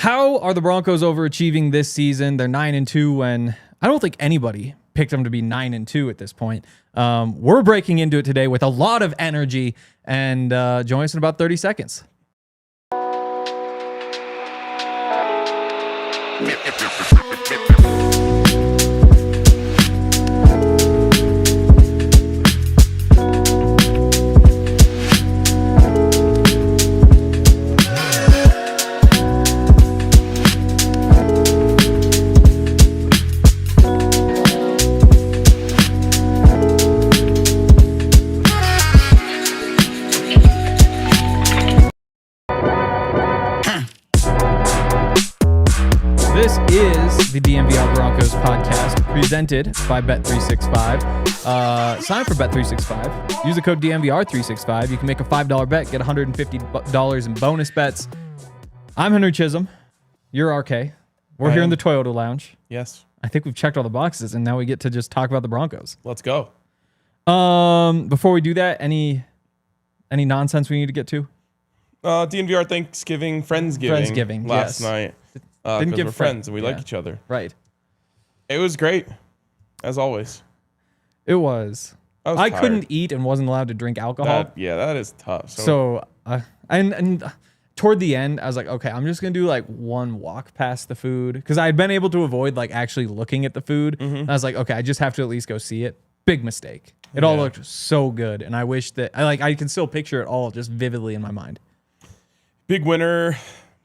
How are the Broncos overachieving this season? They're 9-2 when I don't think anybody picked them to be 9-2 at this point. We're breaking into it today with a lot of energy, and join us in about 30 seconds. This is the DNVR Broncos Podcast presented by Bet365. Sign up for Bet365. Use the code DNVR365. You can make a $5 bet, get $150 in bonus bets. I'm Henry Chisholm. You're RK. We're here in the Toyota Lounge. Yes. I think we've checked all the boxes, and now we get to just talk about the Broncos. Let's go. Before we do that, any nonsense we need to get to? DNVR Friendsgiving last night. Didn't Because give we're friends and we like each other. Right. It was great, as always. It was. I tired. couldn't eat and wasn't allowed to drink alcohol. That is tough. So and toward the end, I was like, okay, I'm just gonna do like one walk past the food because I had been able to avoid like actually looking at the food. And I was like, okay, I just have to at least go see it. Big mistake. It all looked so good, and I wish that I can still picture it all just vividly in my mind. Big winner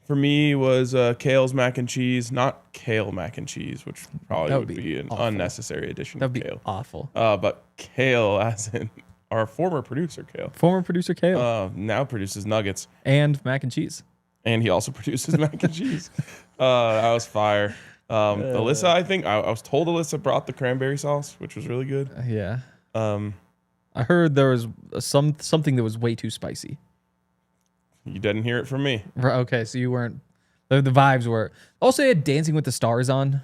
for me was Kale's mac and cheese, not kale mac and cheese, which probably would be an unnecessary addition. That'd be kale. awful. But Kale, as in our former producer Kale. Former producer Kale. Now produces nuggets. And mac and cheese. And he also produces mac and cheese. That was fire. Alyssa, I think, I was told Alyssa brought the cranberry sauce, which was really good. Yeah. I heard there was something that was way too spicy. You didn't hear it from me. Okay, so you weren't. The vibes were. Also, had Dancing with the Stars on.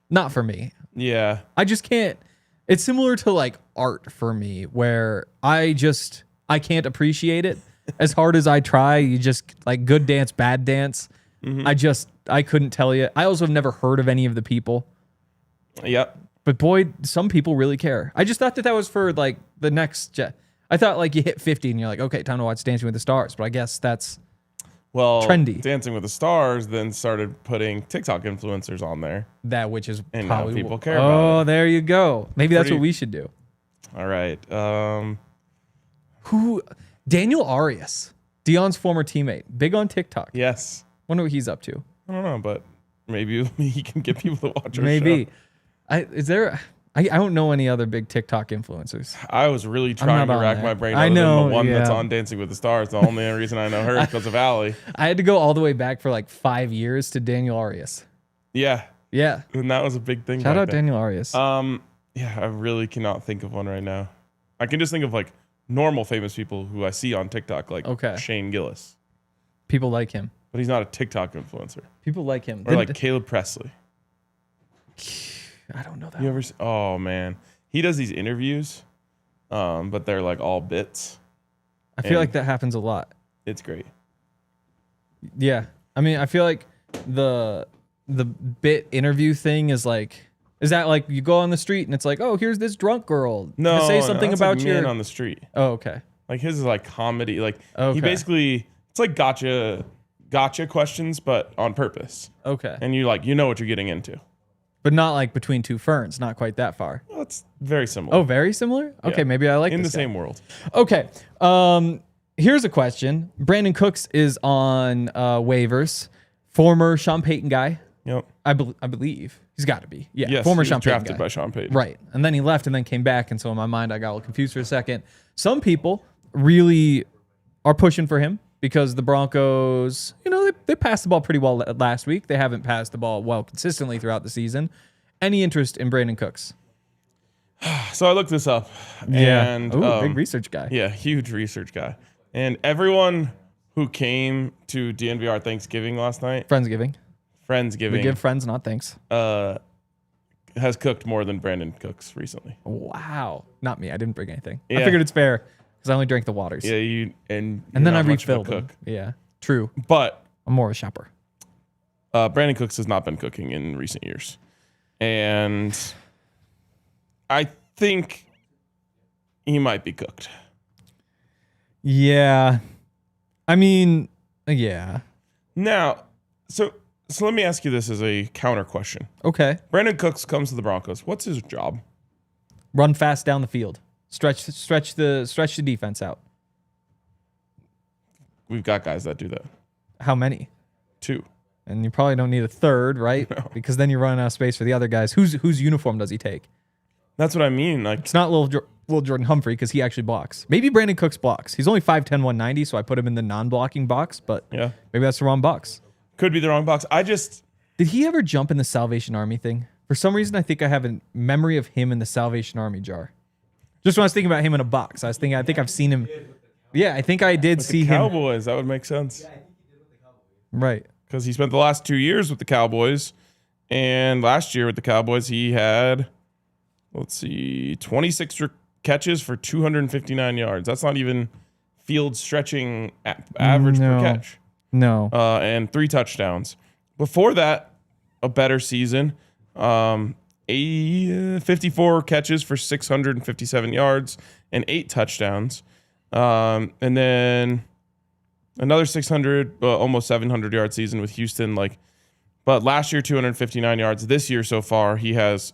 Not for me. Yeah. I just can't. It's similar to like art for me, where I can't appreciate it as hard as I try. You just like good dance, bad dance. I couldn't tell you. I also have never heard of any of the people. Yep. But boy, some people really care. I just thought that was for like the next. I thought like you hit 50 and you're like, okay, time to watch Dancing with the Stars. But I guess that's trendy. Dancing with the Stars then started putting TikTok influencers on there. That which is and probably now people care about it. Oh, there you go. Maybe that's what we should do. All right. Daniel Arias, Dion's former teammate, big on TikTok. Yes. Wonder what he's up to. I don't know, but maybe he can get people to watch our Maybe. show. I don't know any other big TikTok influencers. I was really trying to rack my brain. I know than the one that's on Dancing with the Stars. The only reason I know her is because of Allie. I had to go all the way back for like 5 years to Daniel Arias. Yeah. Yeah. And that was a big thing. Shout out Daniel Arias. Yeah, I really cannot think of one right now. I can just think of like normal famous people who I see on TikTok, like Shane Gillis. People like him. But he's not a TikTok influencer. People like him. Or like Caleb Presley. I don't know that. You ever? Oh man, he does these interviews, but they're like all bits. I feel like that happens a lot. It's great. Yeah, I mean, I feel like the bit interview thing is that like you go on the street and it's like, oh, here's this drunk girl. No, say something about like Man on the Street. Oh, okay. Like his is like comedy. Like he basically, it's like gotcha questions, but on purpose. Okay. And you know what you're getting into. But not like Between Two Ferns, not quite that far. Well, it's very similar. Oh, very similar? Okay, maybe I like in this the guy. same world. Okay. Here's a question. Brandin Cooks is on waivers. Former Sean Payton guy. Yep. I believe. He's got to be. Yeah. Yes, former he was Sean Payton drafted guy. by Sean Payton. Right. And then he left and then came back. And so in my mind, I got a little confused for a second. Some people really are pushing for him because the Broncos, they passed the ball pretty well last week. They haven't passed the ball well consistently throughout the season. Any interest in Brandin Cooks? So I looked this up. Yeah. And, big research guy. Yeah, huge research guy. And everyone who came to DNVR Thanksgiving last night. Friendsgiving. We give friends, not thanks. Has cooked more than Brandin Cooks recently. Wow. Not me. I didn't bring anything. Yeah. I figured it's fair because I only drank the waters. Yeah, and then I refilled them. Yeah. True. But I'm more of a shopper. Brandin Cooks has not been cooking in recent years. And I think he might be cooked. Yeah. I mean, yeah. Now, so let me ask you this as a counter question. Okay. Brandin Cooks comes to the Broncos. What's his job? Run fast down the field. Stretch the defense out. We've got guys that do that. How many? 2. And you probably don't need a third, right? No. Because then you're running out of space for the other guys. Whose uniform does he take? That's what I mean. Like, it's not little Jordan Humphrey because he actually blocks. Maybe Brandin Cooks blocks. He's only 5'10", 190, so I put him in the non-blocking box, but yeah, maybe that's the wrong box. Could be the wrong box. Did he ever jump in the Salvation Army thing? For some reason, I think I have a memory of him in the Salvation Army jar. Just when I was thinking about him in a box, I think I've seen him. Yeah, I think I did see him. Cowboys, that would make sense. Right. Because he spent the last 2 years with the Cowboys, and last year with the Cowboys, he had, 26 catches for 259 yards. That's not even field stretching average per catch. No. And 3 touchdowns. Before that, a better season. 54 catches for 657 yards and 8 touchdowns. And then another 600, almost 700 yard season with Houston. But last year, 259 yards. This year so far, he has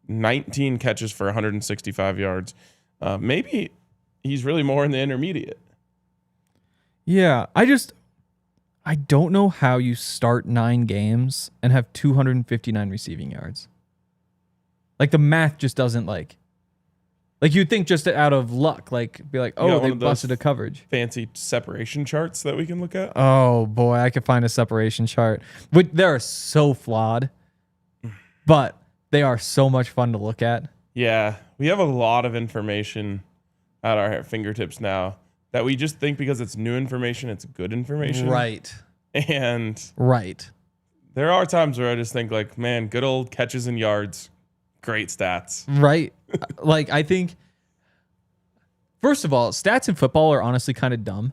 19 catches for 165 yards. Maybe he's really more in the intermediate. Yeah, I don't know how you start 9 games and have 259 receiving yards. Like, the math just doesn't you'd think just out of luck, be like, oh, they busted a coverage. Fancy separation charts that we can look at. Oh boy, I could find a separation chart. They're so flawed, but they are so much fun to look at. Yeah, we have a lot of information at our fingertips now that we just think because it's new information, it's good information. Right. And there are times where I just think man, good old catches and yards, great stats. Right. I think, first of all, stats in football are honestly kind of dumb.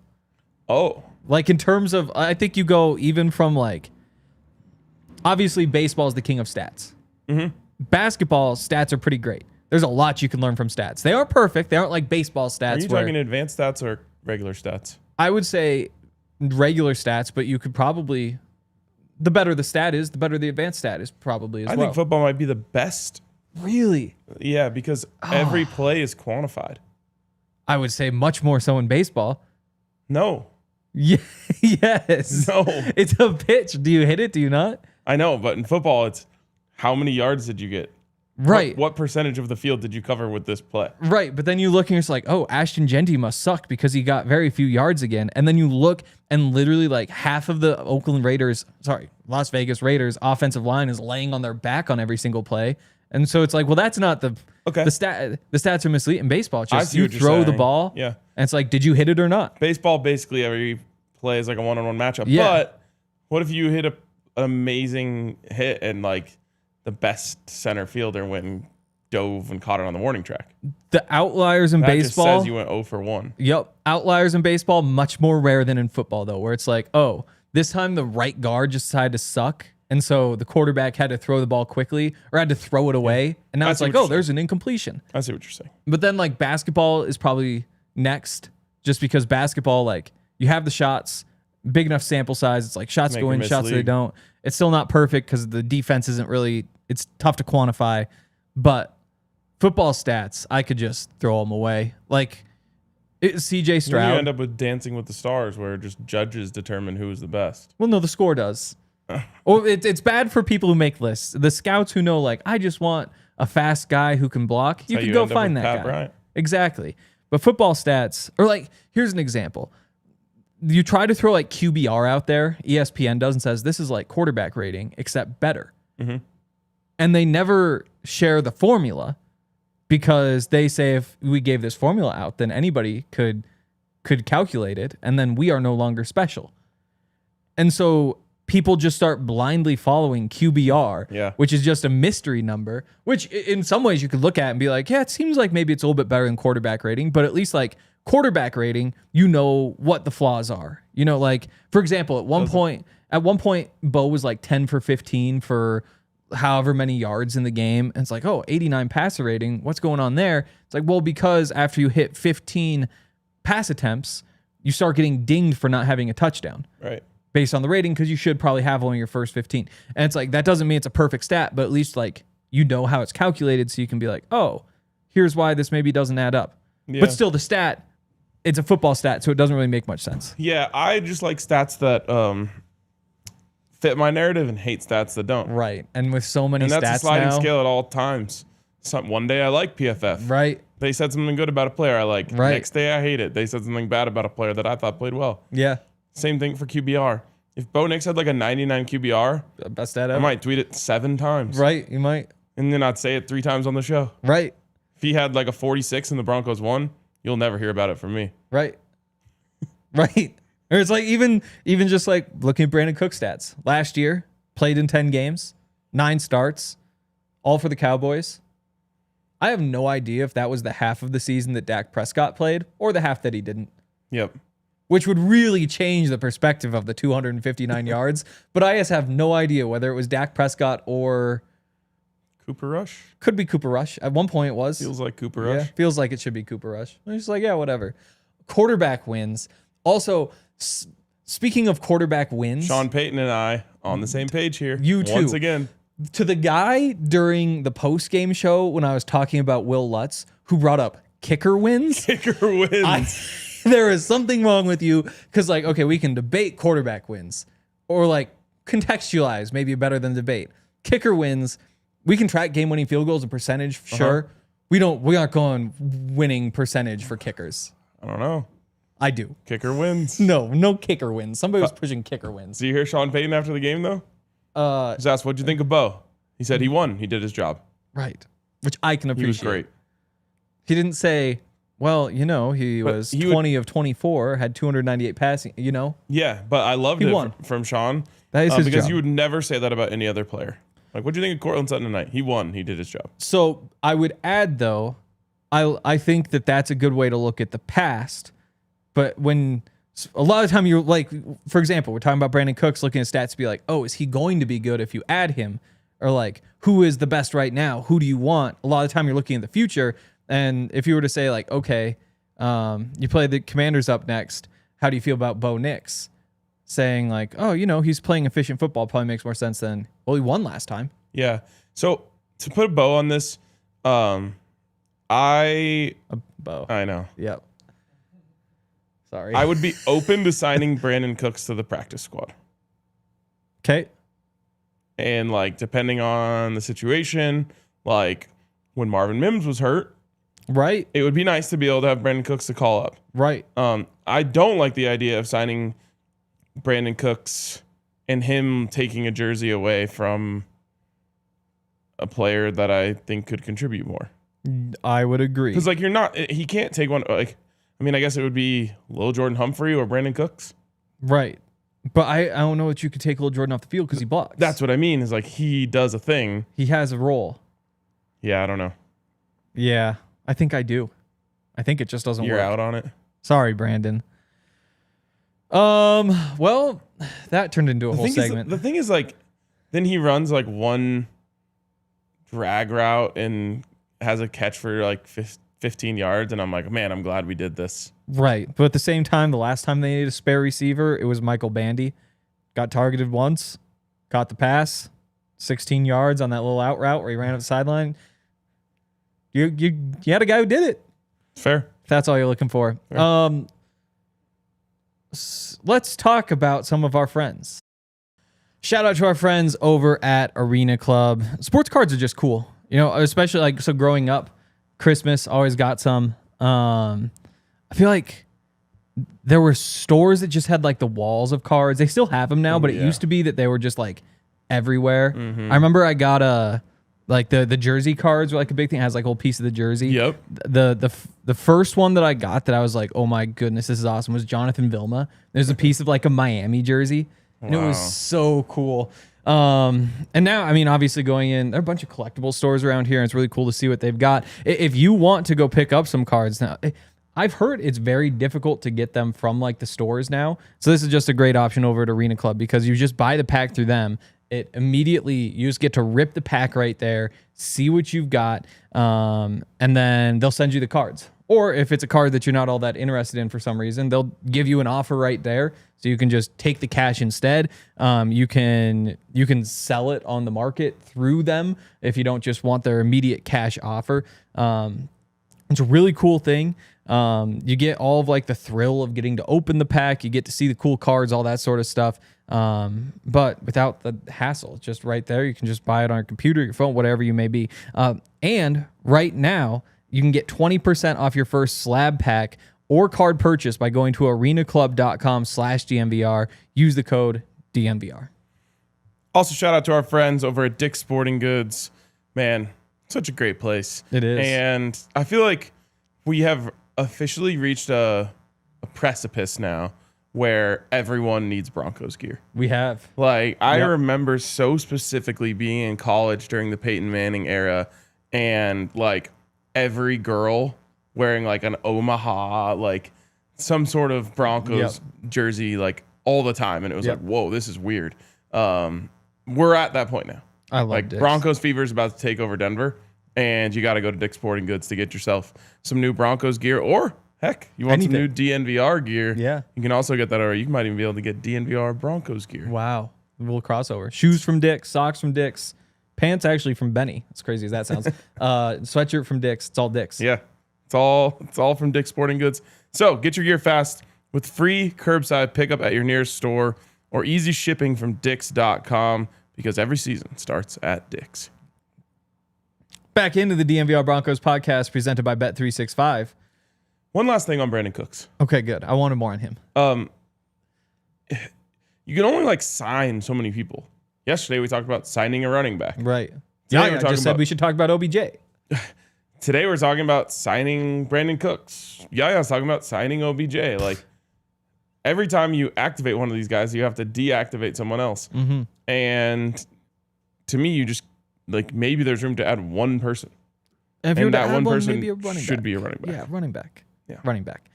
Oh. In terms of, I think you go even from obviously baseball is the king of stats. Mm-hmm. Basketball stats are pretty great. There's a lot you can learn from stats. They aren't perfect. They aren't like baseball stats. Are you talking advanced stats or regular stats? I would say regular stats, but you could probably, the better the stat is, the better the advanced stat is probably as well. I think football might be the best. Really? Yeah, because every play is quantified. I would say much more so in baseball. No. Yeah, yes. No. It's a pitch. Do you hit it? Do you not? I know, but in football, it's how many yards did you get? Right. What percentage of the field did you cover with this play? Right. But then you look and it's like, oh, Ashton Genty must suck because he got very few yards again. And then you look and literally half of the Las Vegas Raiders offensive line is laying on their back on every single play. And so it's well, that's not the stat. The stats are misleading in baseball. It's just you throw the ball. Yeah. And it's did you hit it or not? Baseball, basically every play is a one-on-one matchup. Yeah. But what if you hit an amazing hit and the best center fielder went and dove and caught it on the warning track? The outliers in baseball. Just says you went 0 for 1. Yep. Outliers in baseball, much more rare than in football, though, where it's oh, this time the right guard just decided to suck. And so the quarterback had to throw the ball quickly or had to throw it away. Yeah. And now it's oh, there's an incompletion. I see what you're saying. But then basketball is probably next just because basketball, you have the shots, big enough sample size. It's shots go in, shots they don't. It's still not perfect because the defense isn't really, it's tough to quantify. But football stats, I could just throw them away. CJ Stroud. You end up with Dancing with the Stars where just judges determine who is the best. Well, no, the score does. Or it's bad for people who make lists. The scouts who know, I just want a fast guy who can block. You can go find that guy. Bryant. Exactly. But football stats, or here's an example. You try to throw QBR out there, ESPN does and says this is quarterback rating, except better. Mm-hmm. And they never share the formula because they say if we gave this formula out, then anybody could calculate it, and then we are no longer special. And so people just start blindly following QBR, which is just a mystery number, which in some ways you could look at and be yeah, it seems maybe it's a little bit better than quarterback rating, but at least Quarterback rating, you know what the flaws are. You know, like, for example, at one point, Bo was like 10 for 15 for however many yards in the game. And it's like, oh, 89 passer rating. What's going on there? It's like, well, because after you hit 15 pass attempts, you start getting dinged for not having a touchdown. Right. Based on the rating, because you should probably have only your first 15. And it's like, that doesn't mean it's a perfect stat, but at least like you know how it's calculated, so you can be like, oh, here's why this maybe doesn't add up. Yeah. But still, the stat, it's a football stat, so it doesn't really make much sense. Yeah, I just like stats that fit my narrative and hate stats that don't. Right. And with so many stats now. And that's a sliding scale at all times. One day I like PFF. Right. They said something good about a player I like. Right. Next day I hate it. They said something bad about a player that I thought played well. Yeah. Same thing for QBR. If Bo Nix had like a 99 QBR, best stat ever. I might tweet it 7 times. Right, you might. And then I'd say it 3 times on the show. Right. If he had like a 46 and the Broncos won, you'll never hear about it from me. Right. Right. Or it's like even just like looking at Brandin Cooks stats. Last year, played in 10 games, 9 starts, all for the Cowboys. I have no idea if that was the half of the season that Dak Prescott played or the half that he didn't. Yep. Which would really change the perspective of the 259 yards. But I just have no idea whether it was Dak Prescott or Cooper Rush. Could be Cooper Rush. At one point it was. Feels like Cooper Rush. Yeah, feels like it should be Cooper Rush. I'm just like, yeah, whatever. Quarterback wins. Also, speaking of quarterback wins. Sean Payton and I on the same page here. You too. Once again. To the guy during the post-game show when I was talking about Will Lutz, who brought up kicker wins. Kicker wins. There is something wrong with you, because like, okay, we can debate quarterback wins or like contextualize, maybe better than debate. Kicker wins, we can track game-winning field goals and percentage, sure. We aren't going winning percentage for kickers. I don't know. I do. Kicker wins. No kicker wins. Somebody was pushing kicker wins. Do you hear Sean Payton after the game though? He's asked, "What'd you think of Bo?" He said he won. He did his job. Right, which I can appreciate. He was great. He didn't say, well, you know, he was 20 of 24, had 298 passing, you know? Yeah, but I loved it from Sean. That is his because job. you would never say that about any other player. Like, what do you think of Cortland Sutton tonight? He won. He did his job. So I would add, though, I think that that's a good way to look at the past. But when a lot of the time you're like, for example, we're talking about Brandin Cooks, looking at stats to be like, oh, is he going to be good if you add him? Or like, who is the best right now? Who do you want? A lot of the time you're looking at the future. And if you were to say like, okay, you play the Commanders up next, how do you feel about Bo Nix? Saying like, oh, you know, he's playing efficient football probably makes more sense than, well, he won last time. Yeah. So to put a bow on this, I know. Yep. Sorry. I would be open to signing Brandin Cooks to the practice squad. Okay. And like, depending on the situation, like when Marvin Mims was hurt, right, it would be nice to be able to have Brandin Cooks to call up. Right. I don't like the idea of signing Brandin Cooks and him taking a jersey away from a player that I think could contribute more. I would agree. Because like he can't take one. Like, I mean, I guess it would be Lil Jordan Humphrey or Brandin Cooks. Right. But I don't know that you could take Lil Jordan off the field because he blocks. That's what I mean, is like he does a thing. He has a role. Yeah, I don't know. Yeah, I think I do. I think it just doesn't work. You're out on it? Sorry, Brandon. Well, that turned into a whole segment. The thing is, like, then he runs like one drag route and has a catch for like 15 yards, and I'm like, man, I'm glad we did this. Right. But at the same time, the last time they needed a spare receiver, it was Michael Bandy. Got targeted once, caught the pass, 16 yards on that little out route where he ran up the sideline. You had a guy who did it. Fair. If that's all you're looking for. Fair. Let's talk about some of our friends. Shout out to our friends over at Arena Club. Sports cards are just cool. You know, especially like, so growing up, Christmas always got some. I feel like there were stores that just had like the walls of cards. They still have them now, but it used to be that they were just like everywhere. Mm-hmm. I remember I got like the jersey cards were like a big thing. It has like a whole piece of the jersey. Yep. The first one that I got that I was like, oh my goodness, this is awesome, was Jonathan Vilma. There's a piece of like a Miami jersey. And it was so cool. And now, I mean, obviously going in, there are a bunch of collectible stores around here, and it's really cool to see what they've got. If you want to go pick up some cards now, I've heard it's very difficult to get them from like the stores now. So this is just a great option over at Arena Club because you just buy the pack through them. It immediately, you just get to rip the pack right there, see what you've got, and then they'll send you the cards. Or if it's a card that you're not all that interested in for some reason, they'll give you an offer right there. So you can just take the cash instead. You can sell it on the market through them if you don't just want their immediate cash offer. It's a really cool thing. You get all of like the thrill of getting to open the pack. You get to see the cool cards, all that sort of stuff. But without the hassle, it's just right there. You can just buy it on your computer, your phone, whatever you may be. And right now, you can get 20% off your first slab pack or card purchase by going to arenaclub.com/DNVR. Use the code DNVR. Also, shout out to our friends over at Dick's Sporting Goods. Man, such a great place. It is. And I feel like we have officially reached a precipice now where everyone needs Broncos gear. We have. Like, I remember so specifically being in college during the Peyton Manning era and, like, every girl wearing, like, an Omaha, like, some sort of Broncos jersey, like, all the time. And it was like, whoa, this is weird. We're at that point now. I love like Dick's. Broncos fever is about to take over Denver, and you got to go to Dick's Sporting Goods to get yourself some new Broncos gear, or heck, you want some new DNVR gear? Yeah, you can also get that, or you might even be able to get DNVR Broncos gear. Wow, a little crossover. Shoes from Dick's, socks from Dick's, pants actually from Benny. As crazy as that sounds. Sweatshirt from Dick's. It's all Dick's. Yeah, it's all from Dick's Sporting Goods. So get your gear fast with free curbside pickup at your nearest store or easy shipping from Dicks.com. Because every season starts at Dick's. Back into the DNVR Broncos podcast presented by Bet365. One last thing on Brandin Cooks. Okay, good. I wanted more on him. You can only like sign so many people. Yesterday we talked about signing a running back. Right. Today I just said we should talk about OBJ. Today we're talking about signing Brandin Cooks. Yaya's talking about signing OBJ. Like, every time you activate one of these guys, you have to deactivate someone else. Mm-hmm. And to me, you just, like, maybe there's room to add one person. And if you were and to that add one person maybe a running should back. be a running back. Yeah, running back. Yeah. Running back.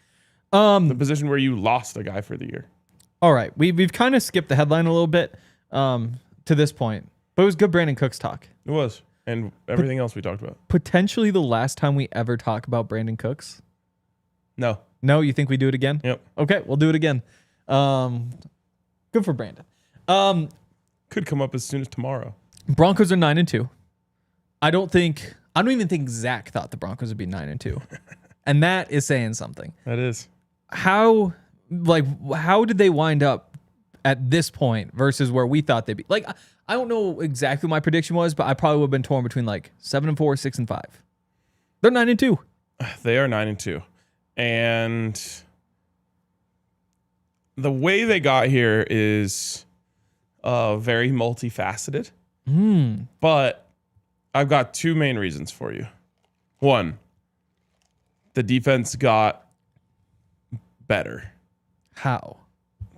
The position where you lost a guy for the year. All right. We've kind of skipped the headline a little bit to this point. But it was good Brandin Cooks talk. It was. And everything else we talked about. Potentially the last time we ever talk about Brandin Cooks. No. No, you think we do it again? Yep. Okay, we'll do it again. Good for Brandon. Could come up as soon as tomorrow. Broncos are 9-2. I don't even think Zach thought the Broncos would be 9-2. And that is saying something. That is. How did they wind up at this point versus where we thought they'd be? Like, I don't know exactly what my prediction was, but I probably would have been torn between like 7-4, 6-5. They're 9-2. They are 9-2. And the way they got here is very multifaceted. But I've got two main reasons for you. One, the defense got better. How?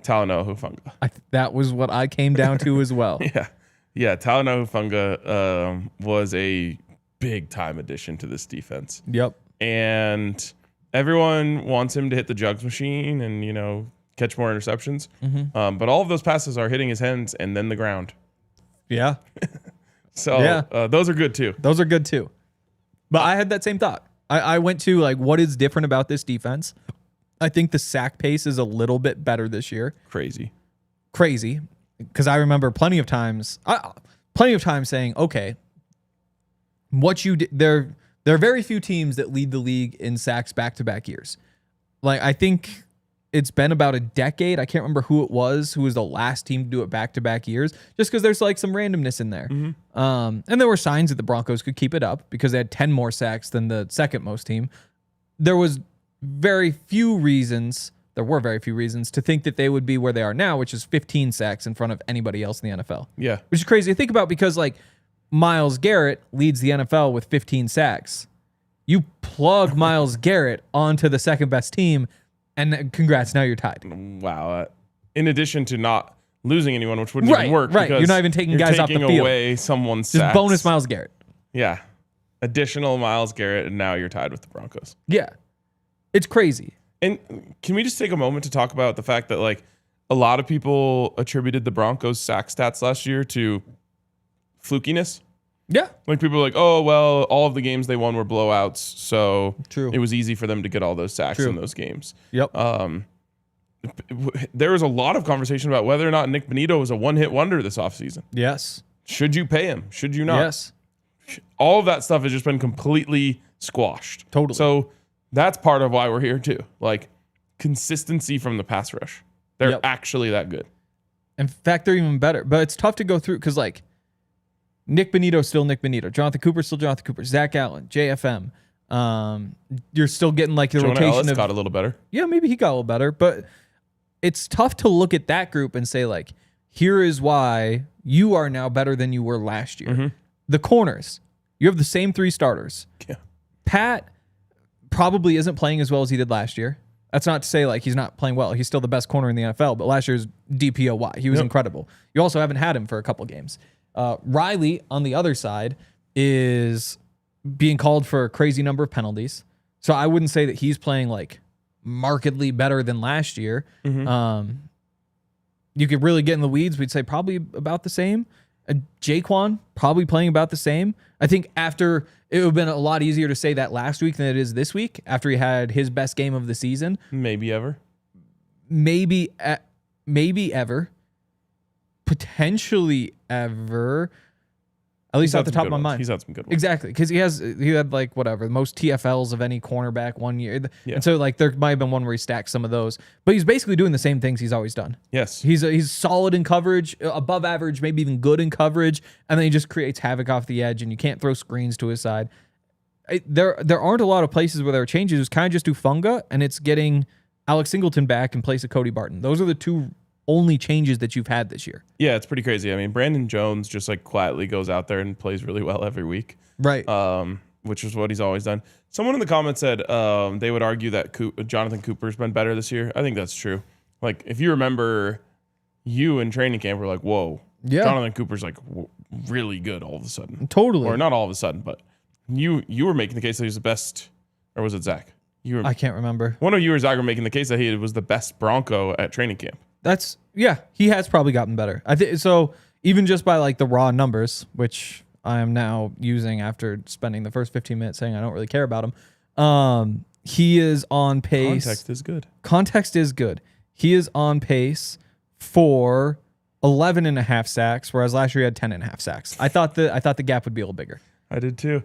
Talanoa Hufanga. That was what I came down to as well. Yeah. Talanoa Hufanga was a big time addition to this defense. Yep. And everyone wants him to hit the jugs machine and, you know, catch more interceptions. Mm-hmm. But all of those passes are hitting his hands and then the ground. Yeah. Those are good too. Those are good too. But I had that same thought. I went to like, what is different about this defense? I think the sack pace is a little bit better this year. Crazy. Because I remember plenty of times saying, okay, what you did there are very few teams that lead the league in sacks back-to-back years. Like, I think it's been about a decade. I can't remember who was the last team to do it back-to-back years, just because there's like some randomness in there. Mm-hmm. And there were signs that the Broncos could keep it up because they had 10 more sacks than the second most team. There were very few reasons to think that they would be where they are now, which is 15 sacks in front of anybody else in the NFL. Yeah. Which is crazy to think about because, like, Myles Garrett leads the NFL with 15 sacks. You plug Myles Garrett onto the second best team, and congrats, now you're tied. Wow. In addition to not losing anyone, which wouldn't even work. Right, you're not even taking guys off the field. Taking away someone's just sacks. Bonus Myles Garrett. Yeah. Additional Myles Garrett, and now you're tied with the Broncos. Yeah. It's crazy. And can we just take a moment to talk about the fact that like a lot of people attributed the Broncos sack stats last year to flukiness? Yeah. Like people are like, oh, well, all of the games they won were blowouts. So True. It was easy for them to get all those sacks in those games. Yep. There was a lot of conversation about whether or not Nick Bonito was a one-hit wonder this offseason. Yes. Should you pay him? Should you not? Yes. All of that stuff has just been completely squashed. Totally. So that's part of why we're here too. Like consistency from the pass rush. They're actually that good. In fact, they're even better. But it's tough to go through because like Nick Bonito's still Nick Bonito. Jonathan Cooper's still Jonathan Cooper. Zach Allen, JFM. You're still getting like the Jonah rotation Ellis of got a little better. Yeah, maybe he got a little better, but it's tough to look at that group and say like, here is why you are now better than you were last year. Mm-hmm. The corners, you have the same 3 starters. Yeah. Pat probably isn't playing as well as he did last year. That's not to say like he's not playing well. He's still the best corner in the NFL, but last year's DPOY. He was incredible. You also haven't had him for a couple games. Riley on the other side is being called for a crazy number of penalties. So I wouldn't say that he's playing like markedly better than last year. Mm-hmm. You could really get in the weeds. We'd say probably about the same. Jaquan probably playing about the same. I think after it would have been a lot easier to say that last week than it is this week after he had his best game of the season. Maybe ever. Maybe ever. Potentially ever. At least off the top of my mind. He's had some good ones. Exactly. Because he had like whatever, the most TFLs of any cornerback one year. Yeah. And so like there might have been one where he stacked some of those. But he's basically doing the same things he's always done. Yes. He's solid in coverage, above average, maybe even good in coverage, and then he just creates havoc off the edge and you can't throw screens to his side. There aren't a lot of places where there are changes. It's kind of just Ufunga, and it's getting Alex Singleton back in place of Cody Barton. Those are the 2 only changes that you've had this year. Yeah, it's pretty crazy. I mean, Brandon Jones just like quietly goes out there and plays really well every week. Right. Which is what he's always done. Someone in the comments said they would argue that Jonathan Cooper's been better this year. I think that's true. Like, if you remember, you in training camp were like, whoa, Jonathan Cooper's like really good all of a sudden. Totally. Or not all of a sudden, but you were making the case that he was the best, or was it Zach? I can't remember. One of you or Zach were making the case that he was the best Bronco at training camp. He has probably gotten better. I think so. Even just by like the raw numbers, which I am now using after spending the first 15 minutes saying I don't really care about him. He is on pace. Context is good. He is on pace for 11.5 sacks, whereas last year he had 10.5 sacks. I thought the gap would be a little bigger. I did too.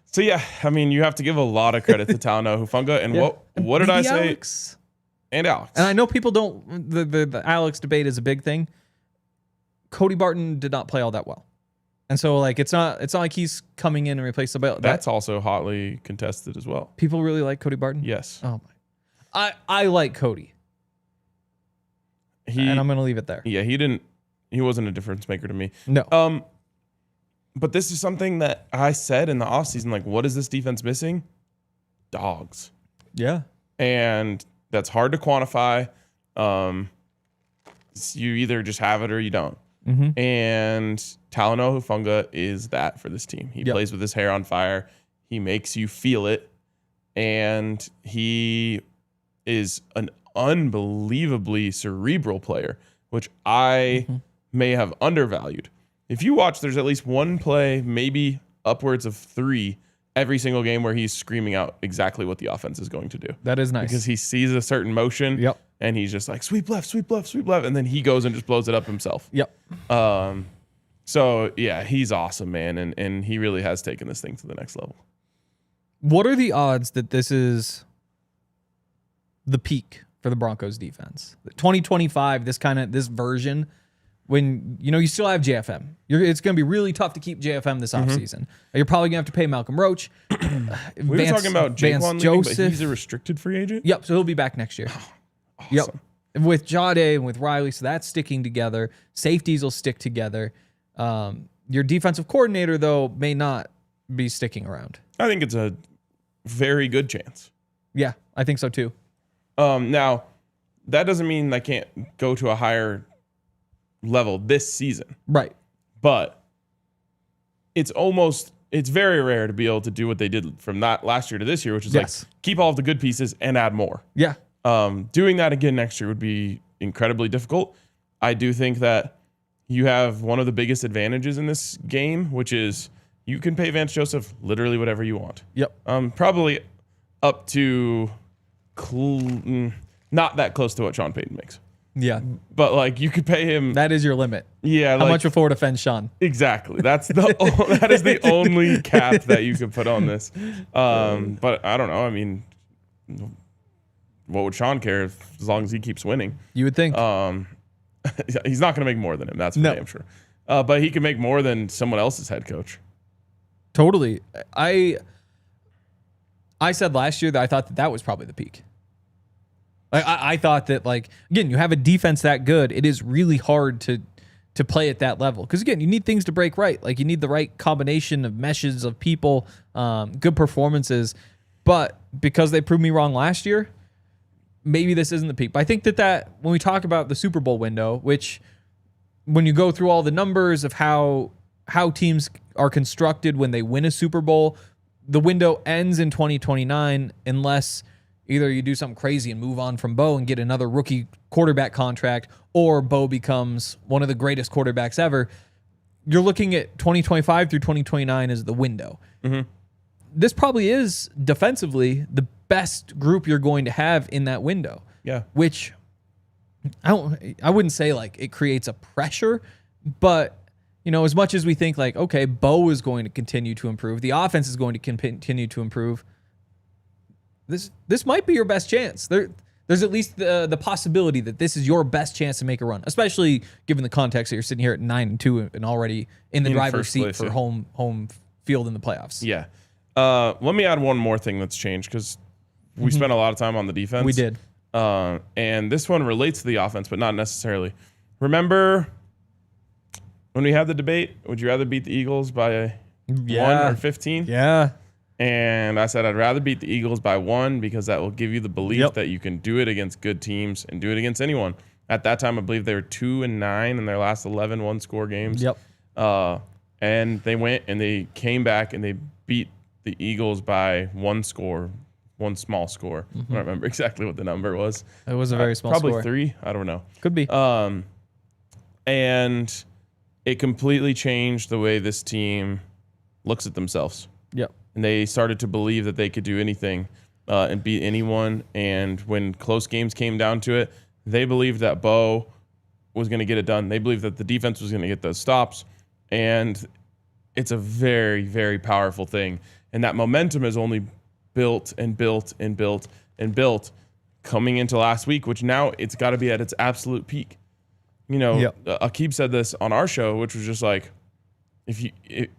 So yeah, I mean, you have to give a lot of credit to Talanoa Hufanga. And what did I say? Alex. And Alex. And I know people don't. The Alex debate is a big thing. Cody Barton did not play all that well, and so like it's not like he's coming in and replaced somebody else. That's also hotly contested as well. People really like Cody Barton. Yes. Oh my. I like Cody. And I'm gonna leave it there. Yeah, he wasn't a difference maker to me. No. But this is something that I said in the offseason, like, what is this defense missing? Dogs. Yeah. And that's hard to quantify. You either just have it or you don't. Mm-hmm. And Talanoa Hufanga is that for this team. He plays with his hair on fire. He makes you feel it. And he is an unbelievably cerebral player, which I may have undervalued. If you watch, there's at least one play, maybe upwards of 3 every single game where he's screaming out exactly what the offense is going to do. That is nice. Because he sees a certain motion and he's just like, sweep left, sweep left, sweep left. And then he goes and just blows it up himself. Yep. So, yeah, he's awesome, man. And he really has taken this thing to the next level. What are the odds that this is the peak for the Broncos defense? 2025, this version, when you still have JFM. It's going to be really tough to keep JFM this offseason. You're probably going to have to pay Malcolm Roach. We were talking about Jaquan leaving, but he's a restricted free agent? Yep, so he'll be back next year. Awesome. Yep. With Jade and with Riley, so that's sticking together. Safeties will stick together. Your defensive coordinator, though, may not be sticking around. I think it's a very good chance. Yeah, I think so too. Now, that doesn't mean I can't go to a higher level this season. Right. But it's almost it's very rare to be able to do what they did from that last year to this year, which is Yes. like keep all of the good pieces and add more. Yeah. Doing that again next year would be incredibly difficult. I do think that you have one of the biggest advantages in this game, which is you can pay Vance Joseph literally whatever you want. Yep. Probably up to not that close to what Sean Payton makes. Yeah. But like you could pay him. That is your limit. Yeah. How much before it offends Sean? Exactly. That is the only cap that you could put on this. But I don't know. I mean, what would Sean care as long as he keeps winning? You would think. He's not going to make more than him. That's for damn sure. But he can make more than someone else's head coach. Totally. I said last year that I thought that was probably the peak. I thought that, like, again, you have a defense that good, it is really hard to play at that level. Because, again, you need things to break right. Like, you need the right combination of meshes of people, good performances. But because they proved me wrong last year, maybe this isn't the peak. But I think that when we talk about the Super Bowl window, which when you go through all the numbers of how teams are constructed when they win a Super Bowl, the window ends in 2029 unless either you do something crazy and move on from Bo and get another rookie quarterback contract, or Bo becomes one of the greatest quarterbacks ever. You're looking at 2025 through 2029 as the window. Mm-hmm. This probably is defensively the best group you're going to have in that window. Yeah. Which I wouldn't say like it creates a pressure, but you know, as much as we think like, okay, Bo is going to continue to improve, the offense is going to continue to improve. This might be your best chance. There's at least the possibility that this is your best chance to make a run, especially given the context that you're sitting here at 9-2 and already in the driver's seat place, for yeah. home field in the playoffs. Yeah. Let me add one more thing that's changed because we spent a lot of time on the defense. We did. And this one relates to the offense, but not necessarily. Remember when we had the debate, would you rather beat the Eagles by 1 or 15? Yeah. And I said I'd rather beat the Eagles by 1 because that will give you the belief that you can do it against good teams and do it against anyone. At that time, I believe they were 2-9 in their last 11 one-score games. Yep. And they went and they came back and they beat the Eagles by one small score. I don't remember exactly what the number was. It was a very small probably score. Probably 3. I don't know. Could be. And it completely changed the way this team looks at themselves. Yep. And they started to believe that they could do anything and beat anyone. And when close games came down to it, they believed that Bo was going to get it done. They believed that the defense was going to get those stops. And it's a very, very powerful thing. And that momentum has only built and built and built and built coming into last week, which now it's got to be at its absolute peak. You know, Akib said this on our show, which was just like,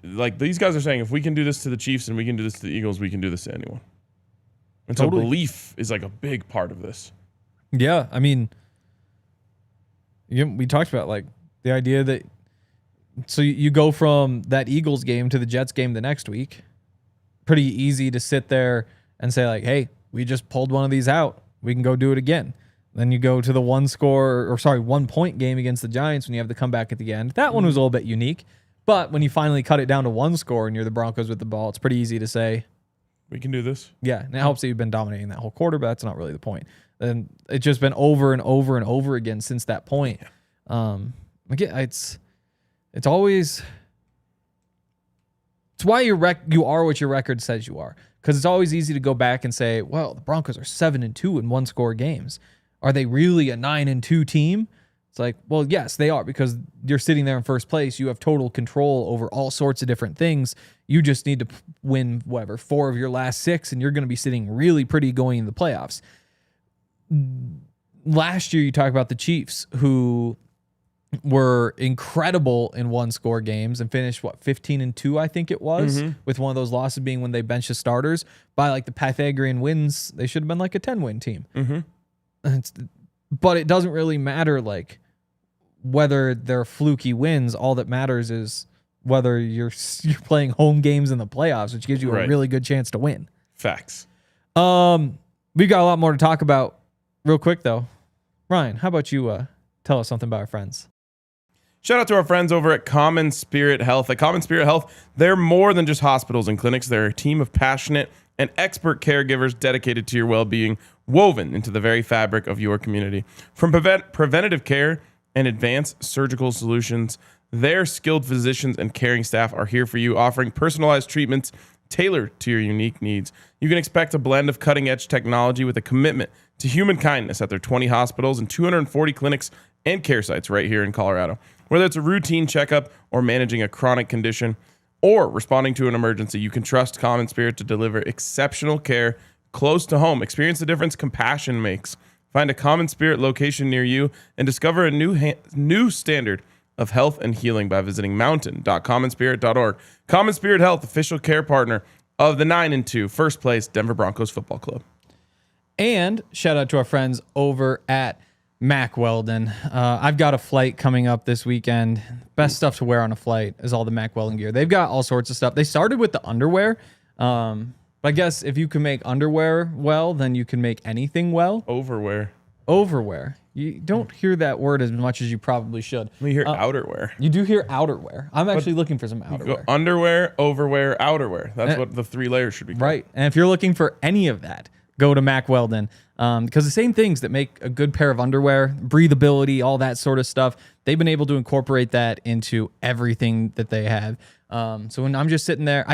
like these guys are saying, if we can do this to the Chiefs and we can do this to the Eagles, we can do this to anyone. And so belief is like a big part of this. Yeah, I mean, we talked about like the idea that so you go from that Eagles game to the Jets game the next week. Pretty easy to sit there and say like, hey, we just pulled one of these out. We can go do it again. Then you go to the 1 point game against the Giants when you have the comeback at the end. That one was a little bit unique. But when you finally cut it down to 1 score and you're the Broncos with the ball, it's pretty easy to say, we can do this. Yeah, and it helps that you've been dominating that whole quarter, but that's not really the point. And it's just been over and over and over again since that point. Again, it's always it's why you are what your record says you are, because it's always easy to go back and say, well, the Broncos are 7-2 in 1-score games. Are they really a 9-2 team? It's like, well, yes, they are, because you're sitting there in first place. You have total control over all sorts of different things. You just need to win, 4 of your last 6, and you're going to be sitting really pretty going into the playoffs. Last year, you talk about the Chiefs, who were incredible in 1-score games and finished, 15-2, I think it was, with one of those losses being when they benched the starters. By like the Pythagorean wins, they should have been like a 10-win team. But it doesn't really matter like whether they're fluky wins. All that matters is whether you're playing home games in the playoffs, which gives you a really good chance to win. Facts. We've got a lot more to talk about. Real quick though, Ryan, how about you tell us something about our friends? Shout out to our friends over at Common Spirit Health. At Common Spirit Health, they're more than just hospitals and clinics. They're a team of passionate and expert caregivers dedicated to your well-being, woven into the very fabric of your community. From preventative care and advanced surgical solutions, their skilled physicians and caring staff are here for you, offering personalized treatments tailored to your unique needs. You can expect a blend of cutting-edge technology with a commitment to human kindness at their 20 hospitals and 240 clinics and care sites right here in Colorado. Whether it's a routine checkup or managing a chronic condition or responding to an emergency, you can trust Common Spirit to deliver exceptional care close to home. Experience the difference compassion makes. Find a Common Spirit location near you and discover a new standard of health and healing by visiting mountain.commonspirit.org. Common Spirit Health, official care partner of the 9-2 first place Denver Broncos football club. And shout out to our friends over at Mack Weldon. I've got a flight coming up this weekend. Best stuff to wear on a flight is all the Mack Weldon gear. They've got all sorts of stuff. They started with the underwear. But I guess if you can make underwear well, then you can make anything well. Overwear. You don't hear that word as much as you probably should. We hear outerwear. You do hear outerwear. I'm actually looking for some outerwear. Go underwear, overwear, outerwear. That's what the 3 layers should be called. Right. And if you're looking for any of that, go to Mack Weldon. Because the same things that make a good pair of underwear, breathability, all that sort of stuff, they've been able to incorporate that into everything that they have. So when I'm just sitting there,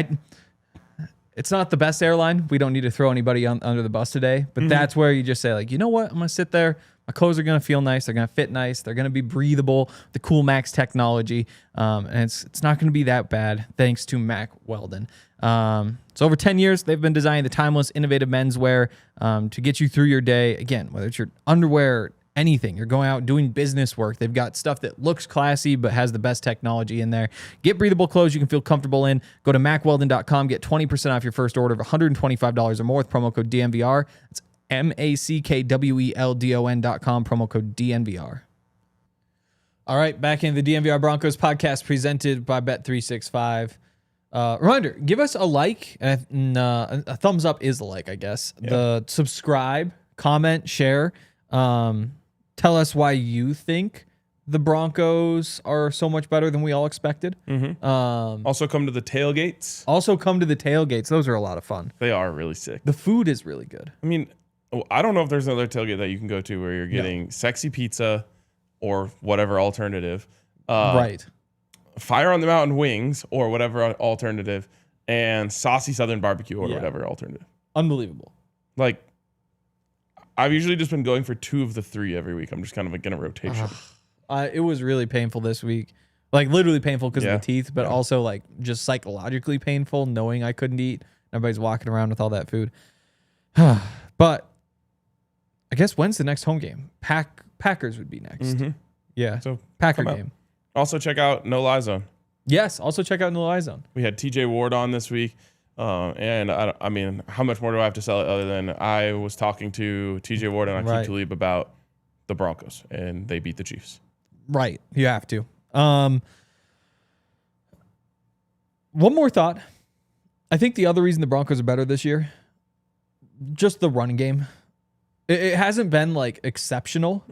it's not the best airline. We don't need to throw anybody under the bus today. But that's where you just say, like, you know what? I'm going to sit there. My clothes are going to feel nice. They're going to fit nice. They're going to be breathable. The Cool Max technology. And it's not going to be that bad thanks to Mack Weldon. So over 10 years, they've been designing the timeless, innovative menswear to get you through your day. Again, whether it's your underwear, anything, you're going out doing business work. They've got stuff that looks classy but has the best technology in there. Get breathable clothes you can feel comfortable in. Go to MackWeldon.com. Get 20% off your first order of $125 or more with promo code DNVR. It's MackWeldon.com, promo code DNVR. All right, back in the DNVR Broncos podcast presented by Bet365. Reminder, give us a like, and a thumbs up is a like, I guess. Yeah. The subscribe, comment, share. Tell us why you think the Broncos are so much better than we all expected. Also come to the tailgates. Those are a lot of fun. They are really sick. The food is really good. I mean, I don't know if there's another tailgate that you can go to where you're getting sexy pizza or whatever alternative. Right. Fire on the Mountain wings or whatever alternative, and saucy Southern barbecue or whatever alternative. Unbelievable. Like, I've usually just been going for 2 of the 3 every week. I'm just kind of like in a rotation. It was really painful this week. Like, literally painful because of the teeth, but also like just psychologically painful knowing I couldn't eat. Everybody's walking around with all that food. But I guess when's the next home game? Packers would be next. Yeah. So Packer game. Also check out No Lie Zone. Yes. Also check out No Lie Zone. We had TJ Ward on this week. And I mean, how much more do I have to sell it other than I was talking to TJ Ward and Akeem Talib about the Broncos and they beat the Chiefs. Right. You have to. One more thought. I think the other reason the Broncos are better this year, just the run game. It hasn't been like exceptional.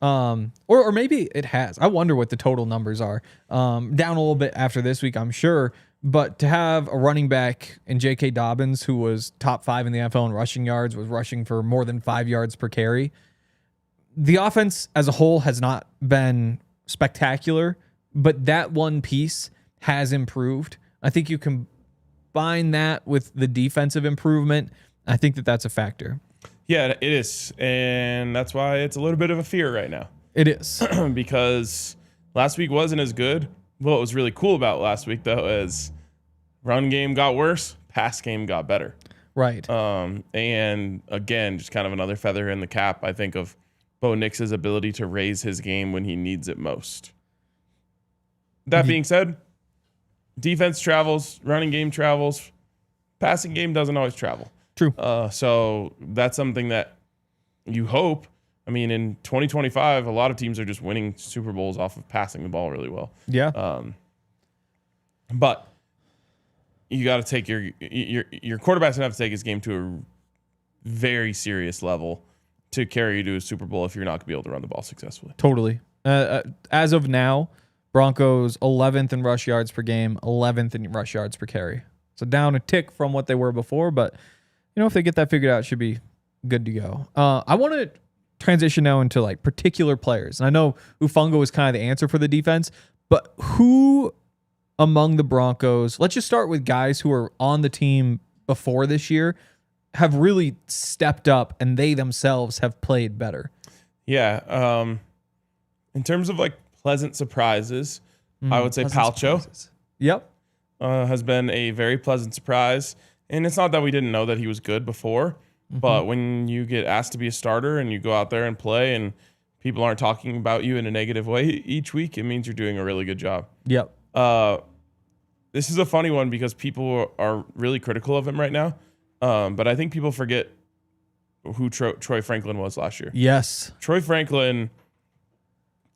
Or maybe it has. I wonder what the total numbers are. Down a little bit after this week, I'm sure. But to have a running back in J.K. Dobbins, who was top 5 in the NFL in rushing yards, was rushing for more than 5 yards per carry. The offense as a whole has not been spectacular, but that one piece has improved. I think you combine that with the defensive improvement. I think that's a factor. Yeah, it is. And that's why it's a little bit of a fear right now. It is. Because last week wasn't as good. What was really cool about last week, though, is run game got worse, pass game got better. Right. And again, just kind of another feather in the cap, I think, of Bo Nix's ability to raise his game when he needs it most. That being said, defense travels, running game travels, passing game doesn't always travel. True. So that's something that you hope. I mean, in 2025, a lot of teams are just winning Super Bowls off of passing the ball really well. Yeah. But you got to take your quarterback's gonna have to take his game to a very serious level to carry you to a Super Bowl if you're not gonna be able to run the ball successfully. Totally. As of now, Broncos 11th in rush yards per game, 11th in rush yards per carry. So down a tick from what they were before, but if they get that figured out, it should be good to go. I want to transition now into like particular players. And I know Ufungo is kind of the answer for the defense, but who among the Broncos, let's just start with guys who are on the team before this year, have really stepped up and they themselves have played better. Yeah. In terms of like pleasant surprises, I would say Palcho. Yep. Has been a very pleasant surprise. And it's not that we didn't know that he was good before, but when you get asked to be a starter and you go out there and play and people aren't talking about you in a negative way each week, it means you're doing a really good job. Yep. This is a funny one because people are really critical of him right now. But I think people forget who Troy Franklin was last year. Yes. Troy Franklin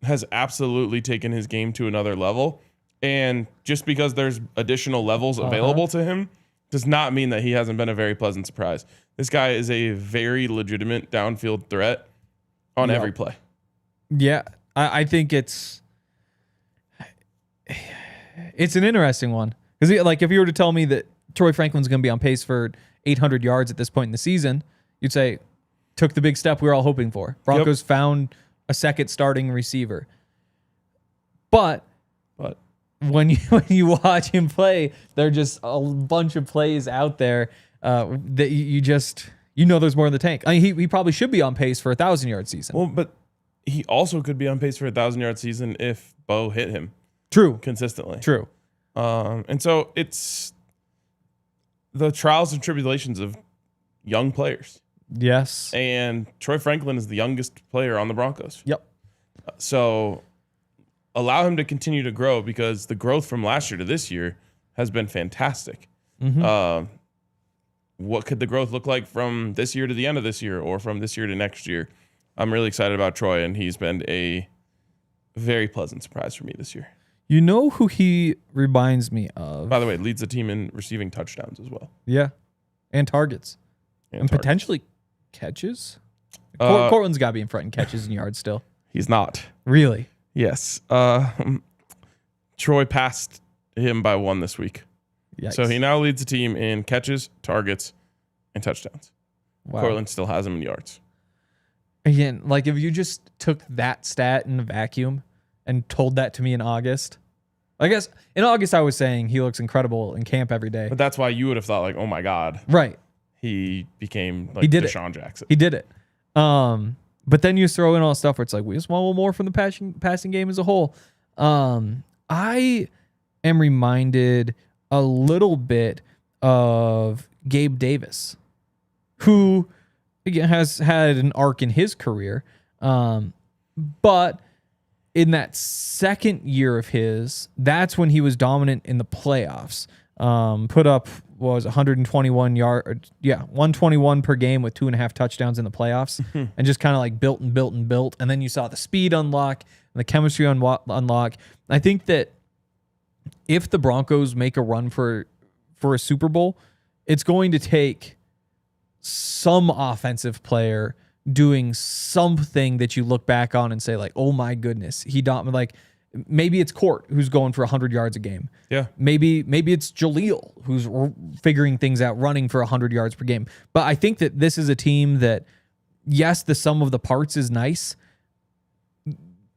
has absolutely taken his game to another level. And just because there's additional levels available to him does not mean that he hasn't been a very pleasant surprise. This guy is a very legitimate downfield threat on every play. Yeah, I think it's an interesting one. Because like if you were to tell me that Troy Franklin's going to be on pace for 800 yards at this point in the season, you'd say, took the big step we were all hoping for. Broncos found a second starting receiver. But when you watch him play, there are just a bunch of plays out there that you know there's more in the tank. I mean, he probably should be on pace for a 1,000-yard season. Well, but he also could be on pace for a 1,000-yard season if Bo hit him. True. Consistently. True. And so it's the trials and tribulations of young players. Yes. And Troy Franklin is the youngest player on the Broncos. Yep. So allow him to continue to grow because the growth from last year to this year has been fantastic. What could the growth look like from this year to the end of this year or from this year to next year? I'm really excited about Troy, and he's been a very pleasant surprise for me this year. You know who he reminds me of? By the way, leads the team in receiving touchdowns as well. Yeah. And targets. And potentially catches? Cortland's got to be in front in catches and yards still. He's not. Really? Yes. Troy passed him by 1 this week. Yikes. So he now leads the team in catches, targets, and touchdowns. Wow. Cortland still has him in yards. Again, like if you just took that stat in a vacuum and told that to me in August, I guess in August I was saying he looks incredible in camp every day. But that's why you would have thought like, oh my God. Right. He became like Deshaun Jackson. He did it. But then you throw in all the stuff where it's like, we just want a little more from the passing game as a whole. I am reminded a little bit of Gabe Davis, who again has had an arc in his career. But in that second year of his, that's when he was dominant in the playoffs. Put up was 121 per game with 2.5 touchdowns in the playoffs, and just kind of like built. And then you saw the speed unlock and the chemistry unlock. I think that if the Broncos make a run for a Super Bowl, it's going to take some offensive player doing something that you look back on and say like, oh my goodness, like maybe it's Court who's going for 100 yards a game. Yeah. Maybe it's Jaleel who's figuring things out, running for 100 yards per game. But I think that this is a team that, yes, the sum of the parts is nice.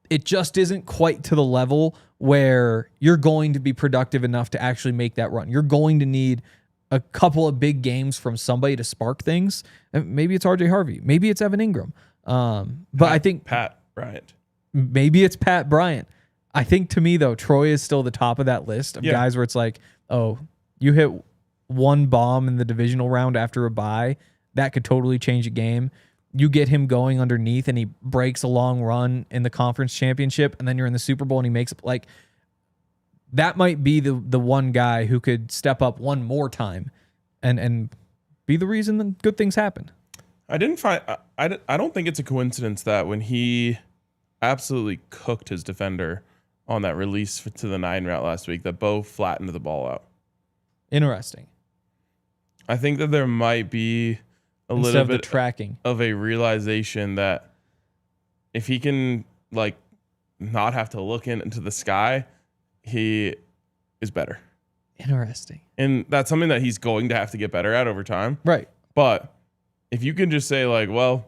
It just isn't quite to the level where you're going to be productive enough to actually make that run. You're going to need a couple of big games from somebody to spark things. Maybe it's RJ Harvey. Maybe it's Evan Ingram. But I think Pat Bryant. Maybe it's Pat Bryant. I think to me, though, Troy is still the top of that list of guys where it's like, oh, you hit one bomb in the divisional round after a bye. That could totally change a game. You get him going underneath and he breaks a long run in the conference championship, and then you're in the Super Bowl and he makes like that might be the one guy who could step up one more time and be the reason that good things happen. I don't think it's a coincidence that when he absolutely cooked his defender on that release to the 9 route last week, that Bo flattened the ball out. Interesting. I think that there might be a little bit tracking of a realization that if he can like not have to look into the sky he is better. Interesting. And that's something that he's going to have to get better at over time. Right. But if you can just say like, well,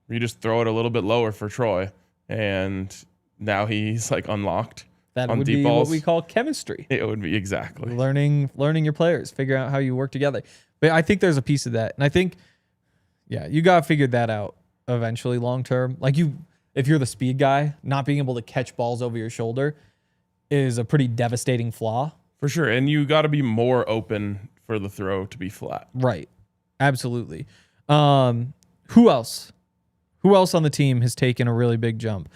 you just throw it a little bit lower for Troy, and now he's like unlocked. That on would deep be balls. what we call chemistry. It would be exactly Learning your players, figure out how you work together. But I think there's a piece of that. And I think, yeah, you got to figure that out eventually long term. Like if you're the speed guy, not being able to catch balls over your shoulder is a pretty devastating flaw. for sure. And you got to be more open for the throw to be flat. Right. Absolutely. Who else? Who else on the team has taken a really big jump?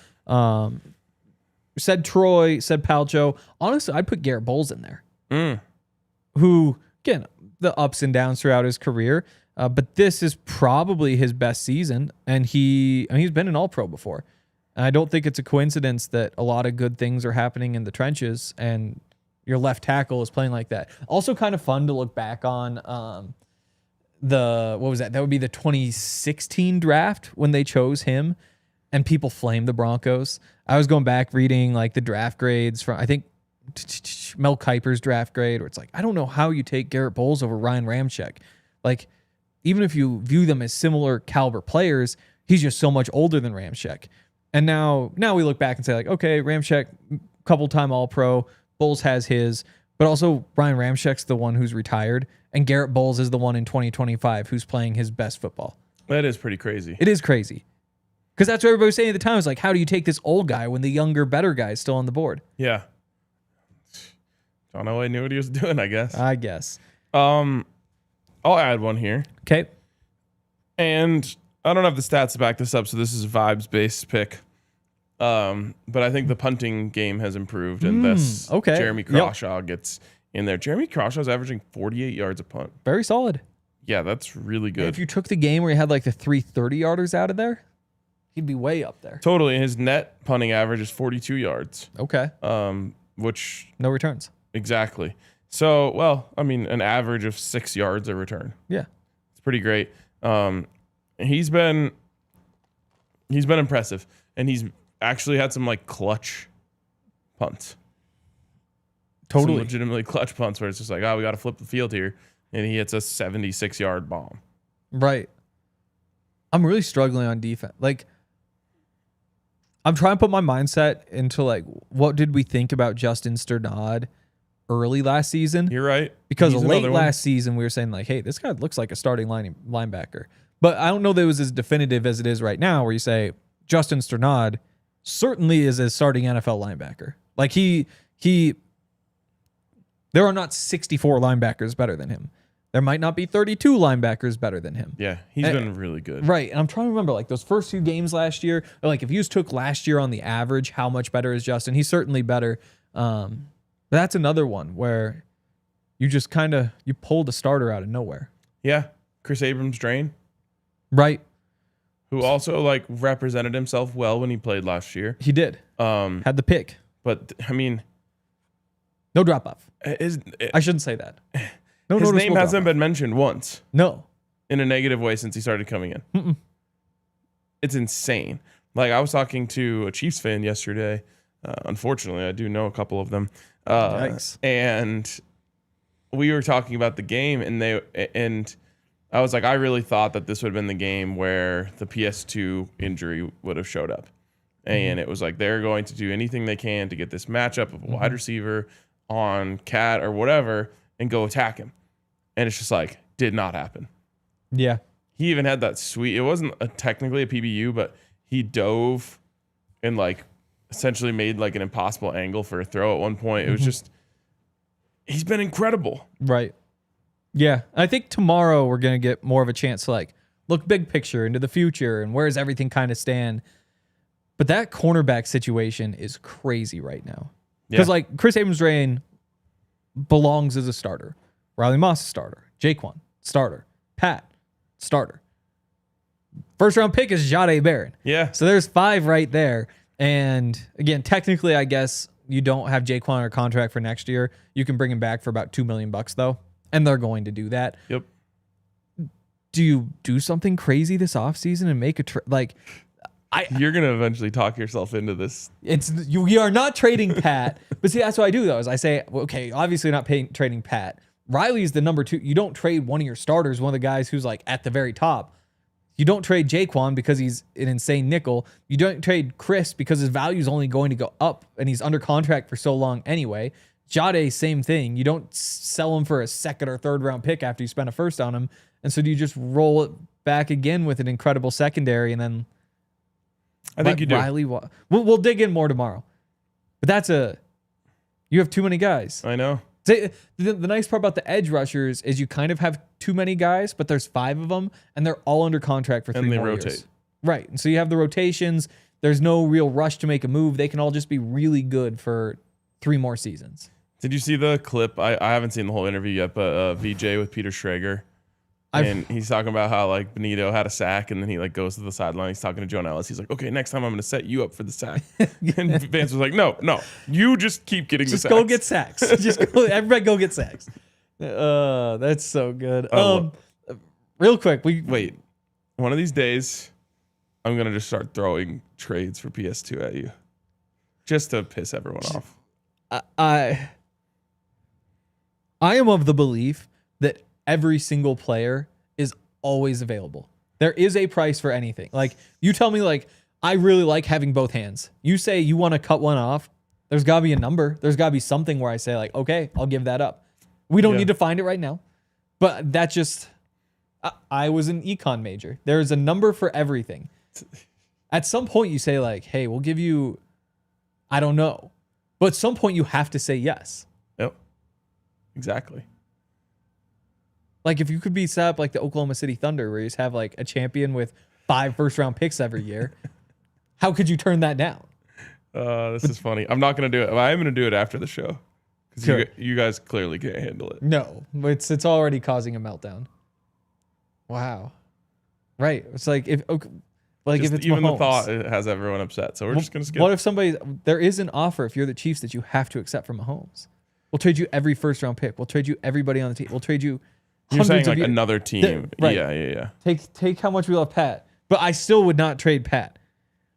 Said Troy, said Palcho. Honestly, I'd put Garrett Bowles in there. Who, again, the ups and downs throughout his career. But this is probably his best season. And he's been an All-Pro before. And I don't think it's a coincidence that a lot of good things are happening in the trenches and your left tackle is playing like that. Also kind of fun to look back on what was that? That would be the 2016 draft when they chose him and people flamed the Broncos. I was going back reading like the draft grades from, I think, Mel Kiper's draft grade, where it's like, I don't know how you take Garrett Bowles over Ryan Ramczyk. Like, even if you view them as similar caliber players, he's just so much older than Ramczyk. And now we look back and say like, okay, Ramczyk, couple-time All-Pro, Bowles has his, but also Ryan Ramczyk's the one who's retired, and Garrett Bowles is the one in 2025 who's playing his best football. That is pretty crazy. It is crazy. Because that's what everybody was saying at the time. Is like, how do you take this old guy when the younger, better guy is still on the board? Yeah. John Elway knew what he was doing, I guess. I guess. I'll add one here. Okay. And I don't have the stats to back this up, so this is a vibes-based pick. But I think the punting game has improved, and this Jeremy Crawshaw gets in there. Jeremy Crawshaw's averaging 48 yards a punt. Very solid. Yeah, that's really good. If you took the game where he had like the 3 30-yarders out of there, he'd be way up there. Totally. His net punting average is 42 yards. Okay. Which... No returns. Exactly. So, well, I mean, an average of 6 yards a return. Yeah. It's pretty great. He's been impressive, and he's actually had some like clutch punts. Totally. Some legitimately clutch punts where it's just like, we got to flip the field here, and he hits a 76-yard bomb. Right. I'm really struggling on defense. Like, I'm trying to put my mindset into like, what did we think about Justin Sternad early last season? You're right. Because late last season, we were saying like, hey, this guy looks like a starting linebacker. But I don't know that it was as definitive as it is right now, where you say Justin Sternad certainly is a starting NFL linebacker. Like there are not 64 linebackers better than him. There might not be 32 linebackers better than him. Yeah, he's been really good. Right. And I'm trying to remember like those first 2 games last year, or like if you just took last year on the average, how much better is Justin? He's certainly better. But that's another one where you just you pulled a starter out of nowhere. Yeah. Chris Abrams-Drain. Right. Who also like represented himself well when he played last year. He did. Had the pick. But I mean, no drop off. I shouldn't say that. No, his name hasn't been mentioned once. No. In a negative way since he started coming in. Mm-mm. It's insane. Like, I was talking to a Chiefs fan yesterday. Unfortunately, I do know a couple of them. Nice. And we were talking about the game, and I was like, I really thought that this would have been the game where the PS2 injury would have showed up. And it was like, they're going to do anything they can to get this matchup of a wide receiver on Cat or whatever and go attack him. And it's just like, did not happen. Yeah. He even had that it wasn't technically a PBU, but he dove and like essentially made like an impossible angle for a throw at one point. It was just, he's been incredible. Right. Yeah. I think tomorrow we're going to get more of a chance to like look big picture into the future and where does everything kind of stand. But that cornerback situation is crazy right now. Because like Chris Abrams-Drain belongs as a starter. Riley Moss, starter. Jaquan, starter. Pat, starter. First round pick is Jahdae Barron. Yeah. So there's 5 right there. And again, technically, I guess you don't have Jaquan on a contract for next year. You can bring him back for about $2 million though. And they're going to do that. Yep. Do you do something crazy this offseason and make a like You're gonna eventually talk yourself into this. We are not trading Pat, but see, that's what I do though. Is I say, okay, obviously not trading Pat. Riley's the number 2. You don't trade one of your starters, one of the guys who's like at the very top. You don't trade Jaquan because he's an insane nickel. You don't trade Chris because his value is only going to go up and he's under contract for so long anyway. Jade, same thing. You don't sell him for a second or third round pick after you spend a first on him. And so do you just roll it back again with an incredible secondary and then I think you do. Riley, we'll dig in more tomorrow. But you have too many guys. I know. The nice part about the edge rushers is you kind of have too many guys, but there's 5 of them, and they're all under contract for 3 more years. And they rotate. Right. And so you have the rotations. There's no real rush to make a move. They can all just be really good for 3 more seasons. Did you see the clip? I haven't seen the whole interview yet, but VJ with Peter Schrager. And he's talking about how like Benito had a sack, and then he like goes to the sideline. He's talking to John Ellis. He's like, "Okay, next time I'm going to set you up for the sack." And Vance was like, "No, you just keep getting the sacks. Just go get sacks. Everybody go get sacks." That's so good. Real quick, wait. One of these days, I'm going to just start throwing trades for PS2 at you, just to piss everyone off. I am of the belief that every single player is always available. There is a price for anything. Like you tell me like, I really like having both hands. You say you want to cut one off. There's gotta be a number. There's gotta be something where I say like, okay, I'll give that up. We don't need to find it right now, but that just, I was an econ major. There's a number for everything. At some point you say like, hey, we'll give you, I don't know. But at some point you have to say yes. Yep. Exactly. Like if you could be set up like the Oklahoma City Thunder where you just have like a champion with 5 first-round picks every year, how could you turn that down? This is funny. I'm not going to do it. I am going to do it after the show because you guys clearly can't handle it. No, it's already causing a meltdown. Wow. Right. It's like if it's even Mahomes, the thought it has everyone upset. So we're just going to skip. What if there is an offer if you're the Chiefs that you have to accept from Mahomes? We'll trade you every first-round pick. We'll trade you everybody on the team. We'll trade you. You're saying like another team. Right. Yeah. Take how much we love Pat. But I still would not trade Pat.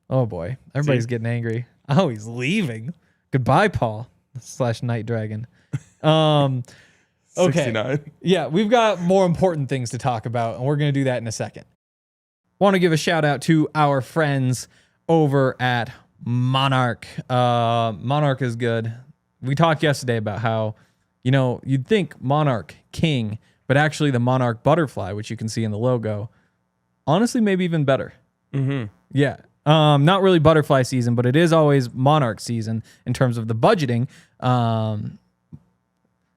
Oh boy. Everybody's getting angry. Oh, he's leaving. Goodbye, Paul / Night Dragon. Okay. 69. Yeah, we've got more important things to talk about, and we're going to do that in a second. Want to give a shout out to our friends over at Monarch. Monarch is good. We talked yesterday about how, you'd think Monarch King, but actually the Monarch Butterfly, which you can see in the logo, honestly, maybe even better. Mm-hmm. Yeah. Not really butterfly season, but it is always Monarch season in terms of the budgeting.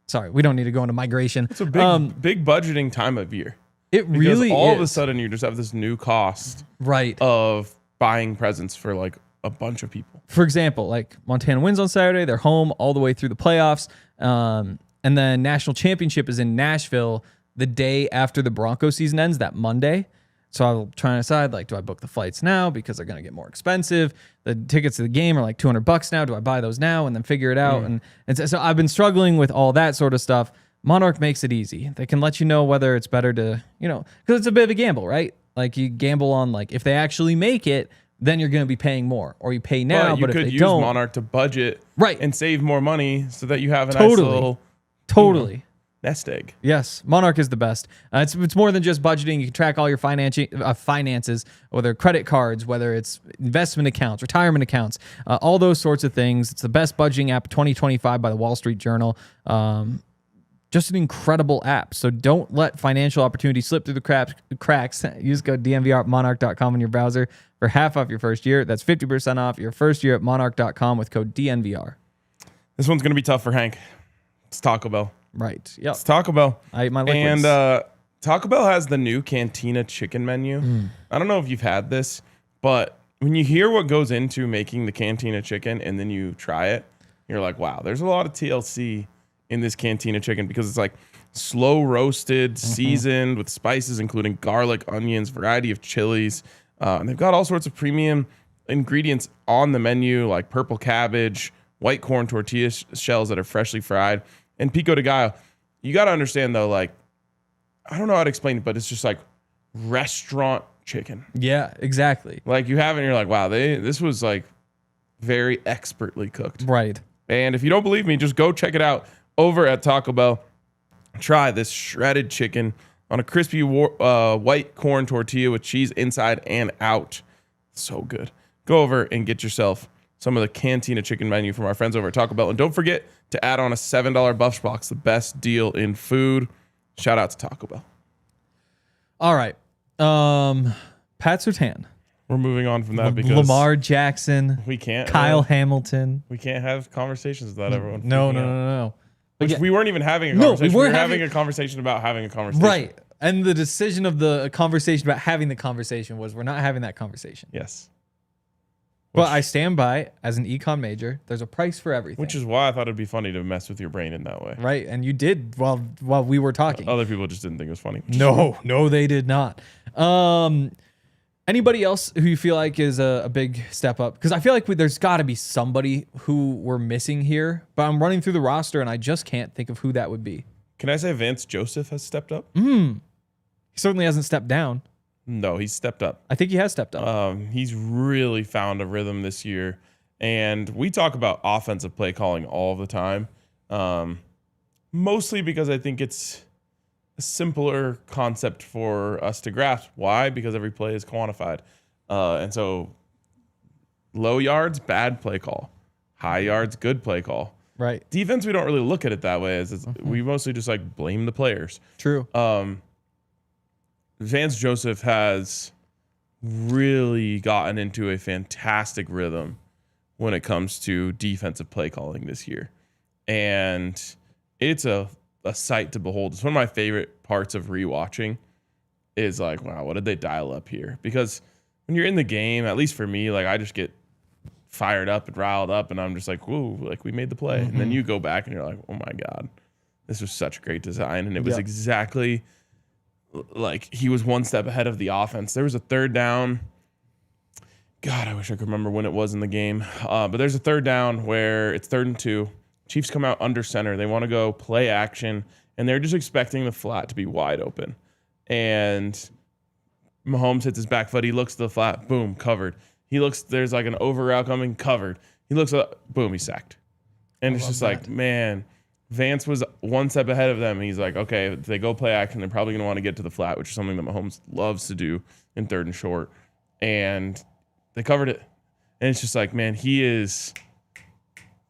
Sorry, we don't need to go into migration. It's a big budgeting time of year. It really is. All of a sudden, you just have this new cost of buying presents for like a bunch of people. For example, like Montana wins on Saturday. They're home all the way through the playoffs. And then national championship is in Nashville the day after the Broncos season ends, that Monday. So I'll try and decide, like, do I book the flights now because they're going to get more expensive? The tickets to the game are like $200 now. Do I buy those now and then figure it out? And so I've been struggling with all that sort of stuff. Monarch makes it easy. They can let you know whether it's better to, because it's a bit of a gamble, right? Like you gamble on like if they actually make it, then you're going to be paying more, or you pay now. But if they don't, you could use Monarch to budget and save more money so that you have a nice little nest egg. Yes, Monarch is the best. It's more than just budgeting. You can track all your finances, whether credit cards, whether it's investment accounts, retirement accounts, all those sorts of things. It's the best budgeting app 2025 by the Wall Street Journal. Just an incredible app. So don't let financial opportunities slip through the cracks. Use code DNVR at monarch.com in your browser for half off your first year. That's 50% off your first year at monarch.com with code DNVR. This one's going to be tough for Hank. It's Taco Bell. Right. Yep. It's Taco Bell. I eat my liquids. And Taco Bell has the new Cantina chicken menu. I don't know if you've had this, but when you hear what goes into making the Cantina chicken and then you try it, you're like, wow, there's a lot of TLC in this Cantina chicken because it's like slow roasted, seasoned with spices, including garlic, onions, variety of chilies. And they've got all sorts of premium ingredients on the menu, like purple cabbage, white corn tortilla shells that are freshly fried, and pico de gallo. You got to understand though, like, I don't know how to explain it, but it's just like restaurant chicken. Yeah, exactly. Like you have it and you're like, wow, this was like very expertly cooked. Right. And if you don't believe me, just go check it out over at Taco Bell. Try this shredded chicken on a crispy white corn tortilla with cheese inside and out. So good. Go over and get yourself some of the Cantina chicken menu from our friends over at Taco Bell. And don't forget to add on a $7 Buffs box, the best deal in food. Shout out to Taco Bell. All right. Pat Surtain. We're moving on from that because Lamar Jackson. we can't. Kyle Hamilton. We can't have conversations without everyone. No. Which we weren't even having a conversation. No, we were having a conversation about having a conversation. Right. And the decision of the conversation about having the conversation was we're not having that conversation. Yes. But I stand by, as an econ major, there's a price for everything. Which is why I thought it'd be funny to mess with your brain in that way. Right. And you did while we were talking. Other people just didn't think it was funny. No, they did not. Anybody else who you feel like is a big step up? Because I feel like there's got to be somebody who we're missing here. But I'm running through the roster, and I just can't think of who that would be. Can I say Vance Joseph has stepped up? He certainly hasn't stepped down. No, he's stepped up. I think he has stepped up. He's really found a rhythm this year. And we talk about offensive play calling all the time. Mostly because I think it's a simpler concept for us to grasp. Why? Because every play is quantified. And so low yards, bad play call. High yards, good play call. Right. Defense, we don't really look at it that way. We mostly just like blame the players. True. Vance Joseph has really gotten into a fantastic rhythm when it comes to defensive play calling this year. And it's a sight to behold. It's one of my favorite parts of rewatching is like, wow, what did they dial up here? Because when you're in the game, at least for me, like I just get fired up and riled up and I'm just like, whoa, like we made the play. And then you go back and you're like, oh my God, this was such great design. And it was exactly like he was one step ahead of the offense. There was a third down. God, I wish I could remember when it was in the game. But there's a third down where it's 3rd and 2. Chiefs come out under center. They want to go play action, and they're just expecting the flat to be wide open. And Mahomes hits his back foot. He looks to the flat. Boom, covered. He looks, there's like an over route coming, covered. He looks up, boom, he's sacked. And it's just like, man, Vance was one step ahead of them. And he's like, okay, if they go play action, they're probably going to want to get to the flat, which is something that Mahomes loves to do in 3rd and short. And they covered it. And it's just like, man, he is,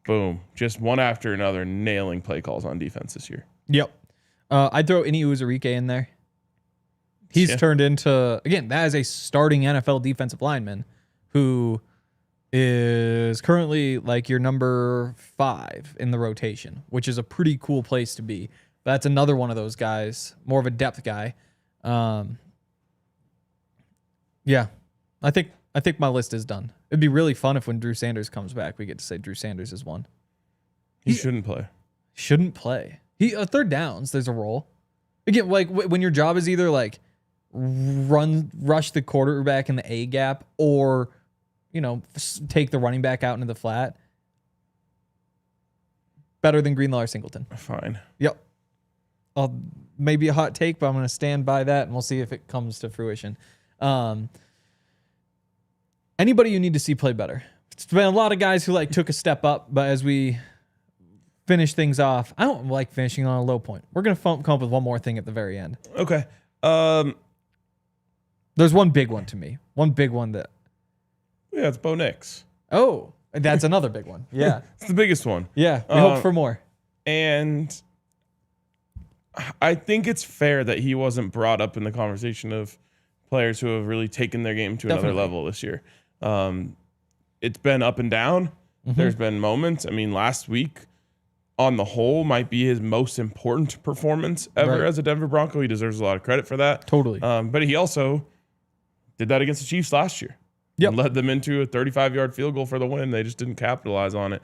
boom, just one after another nailing play calls on defense this year. Yep. I'd throw Ini Uzurike in there. He's turned into, again, that is a starting NFL defensive lineman who is currently like your number 5 in the rotation, which is a pretty cool place to be. That's another one of those guys, more of a depth guy. Yeah, I think my list is done. It'd be really fun if when Drew Sanders comes back, we get to say Drew Sanders is one. He shouldn't play. Shouldn't play. Third downs, there's a role. Again, like when your job is either like rush the quarterback in the A gap or, take the running back out into the flat. Better than Greenlaw or Singleton. Fine. Yep. Maybe a hot take, but I'm going to stand by that, and we'll see if it comes to fruition. Anybody you need to see play better. It's been a lot of guys who took a step up, but as we finish things off, I don't like finishing on a low point. We're going to come up with one more thing at the very end. Okay. There's one big one to me. One big one that... Yeah, it's Bo Nix. Oh, that's another big one. Yeah. It's the biggest one. Yeah, we hope for more. And I think it's fair that he wasn't brought up in the conversation of players who have really taken their game to another level this year. It's been up and down. Mm-hmm. There's been moments. I mean, last week, on the whole, might be his most important performance ever as a Denver Bronco. He deserves a lot of credit for that. Totally. But he also did that against the Chiefs last year. Yep. And led them into a 35-yard field goal for the win. They just didn't capitalize on it.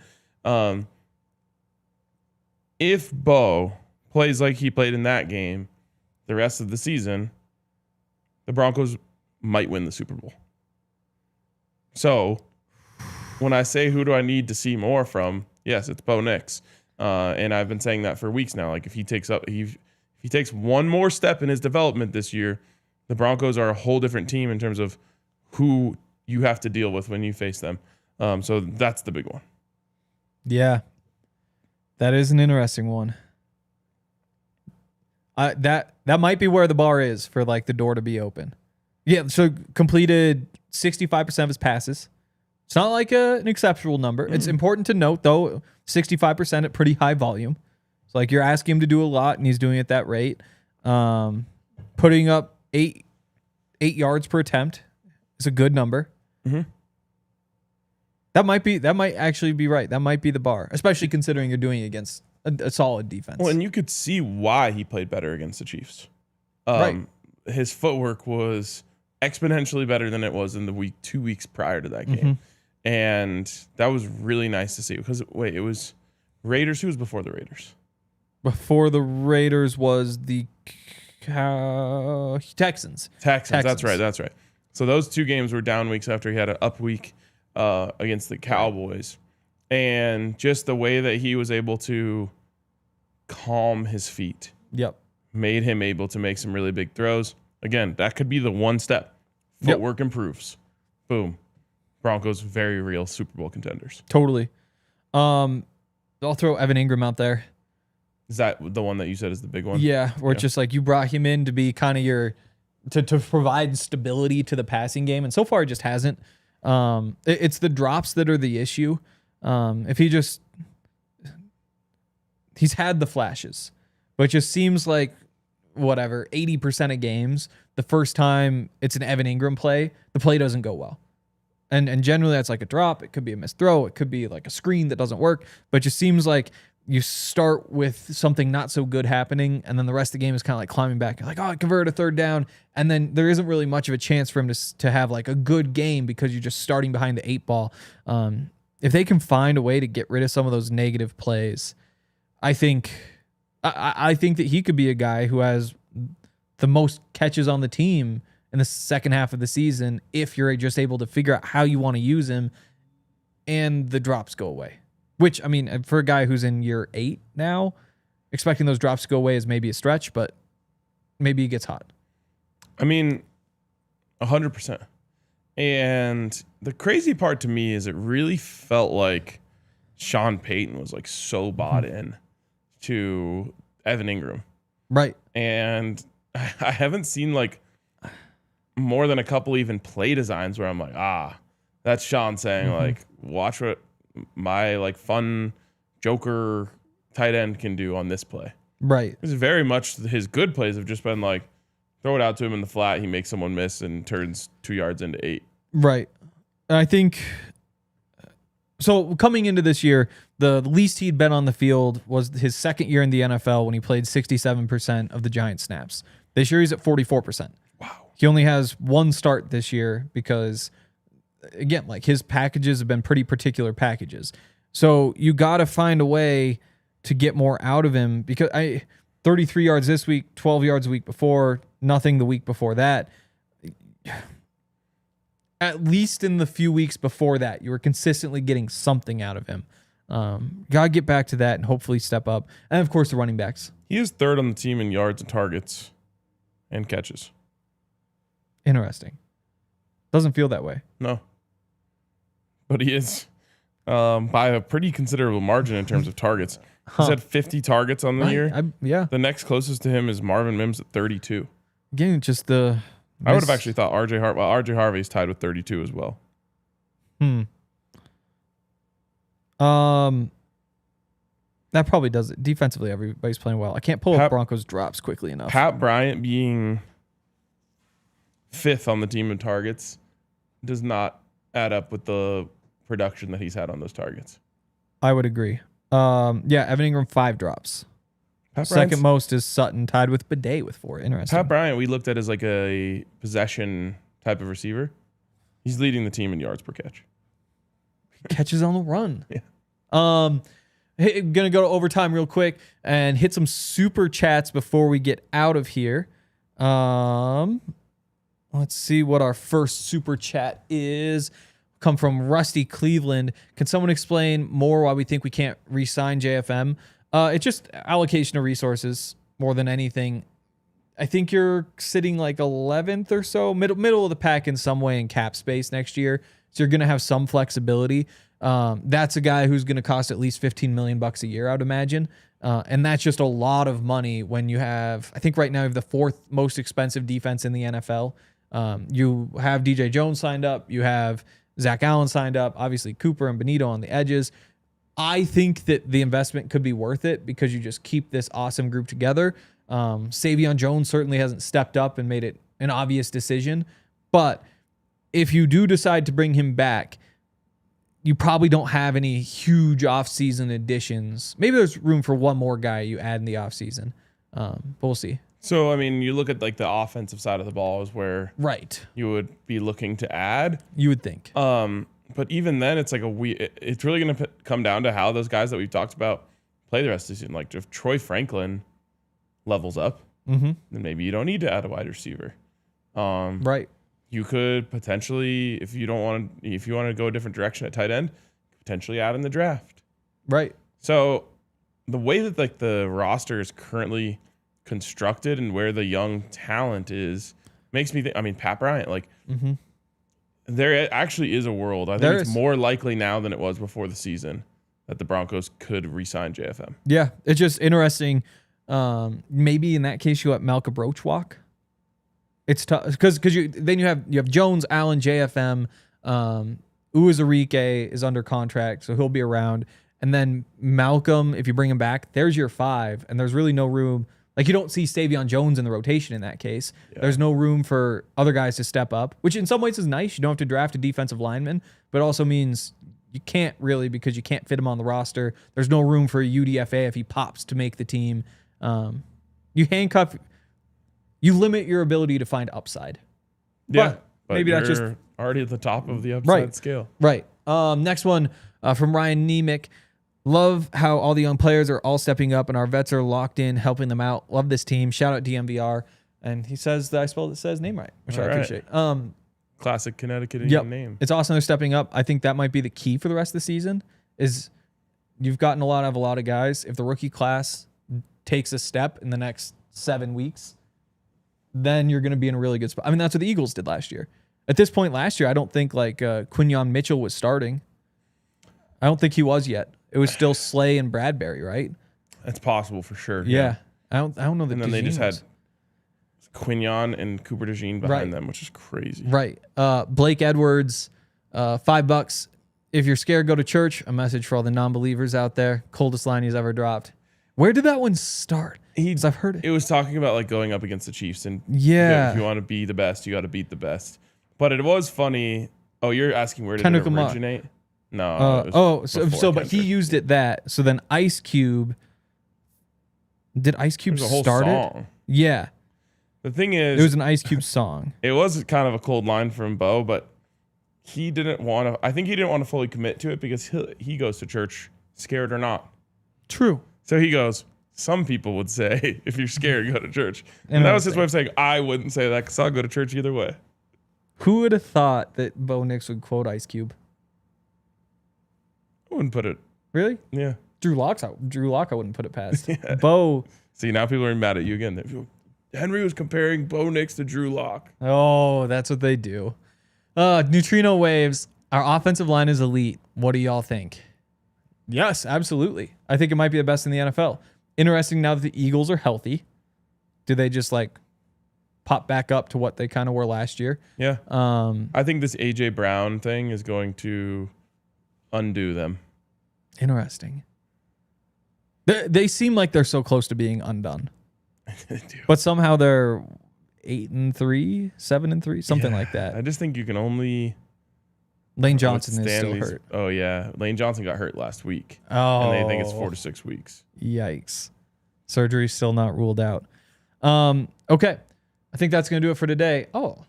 If Bo plays like he played in that game the rest of the season, the Broncos might win the Super Bowl. So when I say who do I need to see more from, yes, it's Bo Nix. And I've been saying that for weeks now. Like if he takes one more step in his development this year, The Broncos are a whole different team in terms of who you have to deal with when you face them. So that's the big one. Yeah. That is an interesting one. That might be where the bar is for like the door to be open. Yeah, so completed 65% of his passes. It's not like an exceptional number. It's important to note, though, 65% at pretty high volume. It's like you're asking him to do a lot, and he's doing it at that rate. Putting up eight yards per attempt is a good number. Mm-hmm. That might actually be right. That might be the bar, especially considering you're doing it against a solid defense. Well, and you could see why he played better against the Chiefs. Right. His footwork was exponentially better than it was in the 2 weeks prior to that game. Mm-hmm. And that was really nice to see because, it was Raiders. Who was before the Raiders? Before the Raiders was the Texans. Texans. That's right. So those 2 games were down weeks after he had an up week against the Cowboys. And just the way that he was able to calm his feet. Yep. Made him able to make some really big throws. Again, that could be the one step. Footwork improves. Boom. Broncos, very real Super Bowl contenders. Totally. I'll throw Evan Ingram out there. Is that the one that you said is the big one? Yeah, where it's just like you brought him in to be kind of your to provide stability to the passing game, and so far it just hasn't. It's the drops that are the issue. If he's had the flashes, but it just seems like 80% of games, the first time it's an Evan Ingram play, the play doesn't go well. And generally that's like a drop. It could be a missed throw. It could be like a screen that doesn't work. But it just seems like you start with something not so good happening, and then the rest of the game is kind of like climbing back. You're like, I converted a third down. And then there isn't really much of a chance for him to have like a good game because you're just starting behind the 8 ball. If they can find a way to get rid of some of those negative plays, I think that he could be a guy who has the most catches on the team in the second half of the season if you're just able to figure out how you want to use him and the drops go away. Which, I mean, for a guy who's in year 8 now, expecting those drops to go away is maybe a stretch, but maybe he gets hot. I mean, 100%. And the crazy part to me is it really felt like Sean Payton was like so bought in to Evan Ingram. Right. And I haven't seen like more than a couple even play designs where I'm like, that's Sean saying like, watch what my like fun joker tight end can do on this play. Right. It's very much his good plays have just been like, throw it out to him in the flat, he makes someone miss and turns 2 yards into 8. Right. And I think so. Coming into this year, the least he'd been on the field was his second year in the NFL when he played 67% of the Giants snaps. This year he's at 44%. Wow. He only has one start this year because, again, like his packages have been pretty particular packages. So you got to find a way to get more out of him because 33 yards this week, 12 yards a week before, nothing the week before that. At least in the few weeks before that, you were consistently getting something out of him. Got to get back to that and hopefully step up. And, of course, the running backs. He is third on the team in yards and targets and catches. Interesting. Doesn't feel that way. No. But he is by a pretty considerable margin in terms of targets. He's had 50 targets on the year. Yeah. The next closest to him is Marvin Mims at 32. Again, just the... I would have actually thought R.J. Harvey's tied with 32 as well. That probably does it. Defensively, everybody's playing well. I can't pull up Broncos drops quickly enough. Pat Bryant being 5th on the team in targets does not add up with the production that he's had on those targets. I would agree. Evan Ingram 5 drops. Second most is Sutton, tied with Bidet with 4. Interesting. Pat Bryant, we looked at as like a possession type of receiver. He's leading the team in yards per catch. Catches on the run. Yeah. Hey, gonna go to overtime real quick and hit some super chats before we get out of here. Let's see what our first super chat is. Come from Rusty Cleveland. Can someone explain more why we think we can't re-sign JFM? It's just allocation of resources more than anything. I think you're sitting like 11th or so, middle of the pack in some way in cap space next year. So you're going to have some flexibility. That's a guy who's going to cost at least $15 million a year, I would imagine. And that's just a lot of money when you have, I think right now you have the 4th most expensive defense in the NFL. You have DJ Jones signed up. You have Zach Allen signed up. Obviously Cooper and Benito on the edges. I think that the investment could be worth it because you just keep this awesome group together. Savion Jones certainly hasn't stepped up and made it an obvious decision. But if you do decide to bring him back, you probably don't have any huge offseason additions. Maybe there's room for one more guy you add in the offseason. But we'll see. So, I mean, you look at like the offensive side of the ball is where right you would be looking to add. You would think. But even then, it's like it's really going to come down to how those guys that we've talked about play the rest of the season. Like if Troy Franklin levels up, then maybe you don't need to add a wide receiver. Right. You could potentially, if you want to go a different direction at tight end, potentially add in the draft. Right. So the way that like the roster is currently constructed and where the young talent is makes me think. I mean, Pat Bryant, like. There actually is a world. I think it's more likely now than it was before the season that the Broncos could re-sign JFM. Yeah, it's just interesting. Maybe in that case you let Malcolm Roach walk. It's tough because you have Jones, Allen, JFM, Uwazurike is under contract, so he'll be around, and then Malcolm, if you bring him back, there's your 5, and there's really no room. Like you don't see Savion Jones in the rotation in that case. Yeah. There's no room for other guys to step up, which in some ways is nice. You don't have to draft a defensive lineman, but also means you can't really because you can't fit him on the roster. There's no room for a UDFA if he pops to make the team. You limit your ability to find upside. Yeah, but maybe that's just already at the top of the upside scale. Right. Next one from Ryan Nemick. Love how all the young players are all stepping up and our vets are locked in, helping them out. Love this team. Shout out DNVR. And he says that I spelled his name right, which I appreciate. Classic Connecticut name. It's awesome they're stepping up. I think that might be the key for the rest of the season is you've gotten a lot of guys. If the rookie class takes a step in the next 7 weeks, then you're going to be in a really good spot. I mean, that's what the Eagles did last year. At this point last year, I don't think like Quinyon Mitchell was starting. I don't think he was yet. It was still Slay and Bradbury, right? That's possible for sure. Yeah. I don't know that. And then they just had Quinyon and Cooper DeJean behind them, which is crazy. Right. Blake Edwards, $5. If you're scared, go to church. A message for all the non-believers out there. Coldest line he's ever dropped. Where did that one start? I've heard it. It was talking about like going up against the Chiefs and if you want to be the best, you got to beat the best. But it was funny. Oh, you're asking where did it originate? No. But he used it that. So then Ice Cube. Did Ice Cube start it? Yeah. The thing is, it was an Ice Cube song. It was kind of a cold line from Bo, but he didn't want to. I think he didn't want to fully commit to it because he goes to church scared or not. True. So he goes. Some people would say, if you're scared, go to church. And that was his way of saying, I wouldn't say that because I'll go to church either way. Who would have thought that Bo Nix would quote Ice Cube? I wouldn't put it. Really? Yeah. Drew Lock, I wouldn't put it past. Yeah. Bo. See, now people are mad at you again. Henry was comparing Bo Nix to Drew Lock. Oh, that's what they do. Neutrino Waves. Our offensive line is elite. What do y'all think? Yes, absolutely. I think it might be the best in the NFL. Interesting now that the Eagles are healthy. Do they just like pop back up to what they kind of were last year? Yeah. I think this A.J. Brown thing is going to undo them. Interesting. They seem like they're so close to being undone. They do. But somehow they're 8-3, 7-3, something like that. I just think you can only... Lane Johnson is still hurt. Oh, yeah. Lane Johnson got hurt last week. Oh. And they think it's 4 to 6 weeks. Yikes. Surgery's still not ruled out. Okay. I think that's going to do it for today. Oh,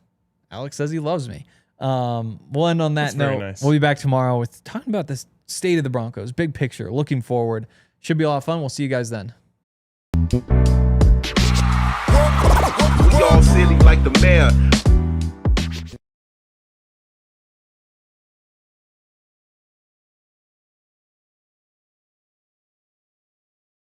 Alex says he loves me. We'll end on that note. Nice. We'll be back tomorrow with talking about this state of the Broncos. Big picture. Looking forward. Should be a lot of fun. We'll see you guys then. We all silly like the mayor.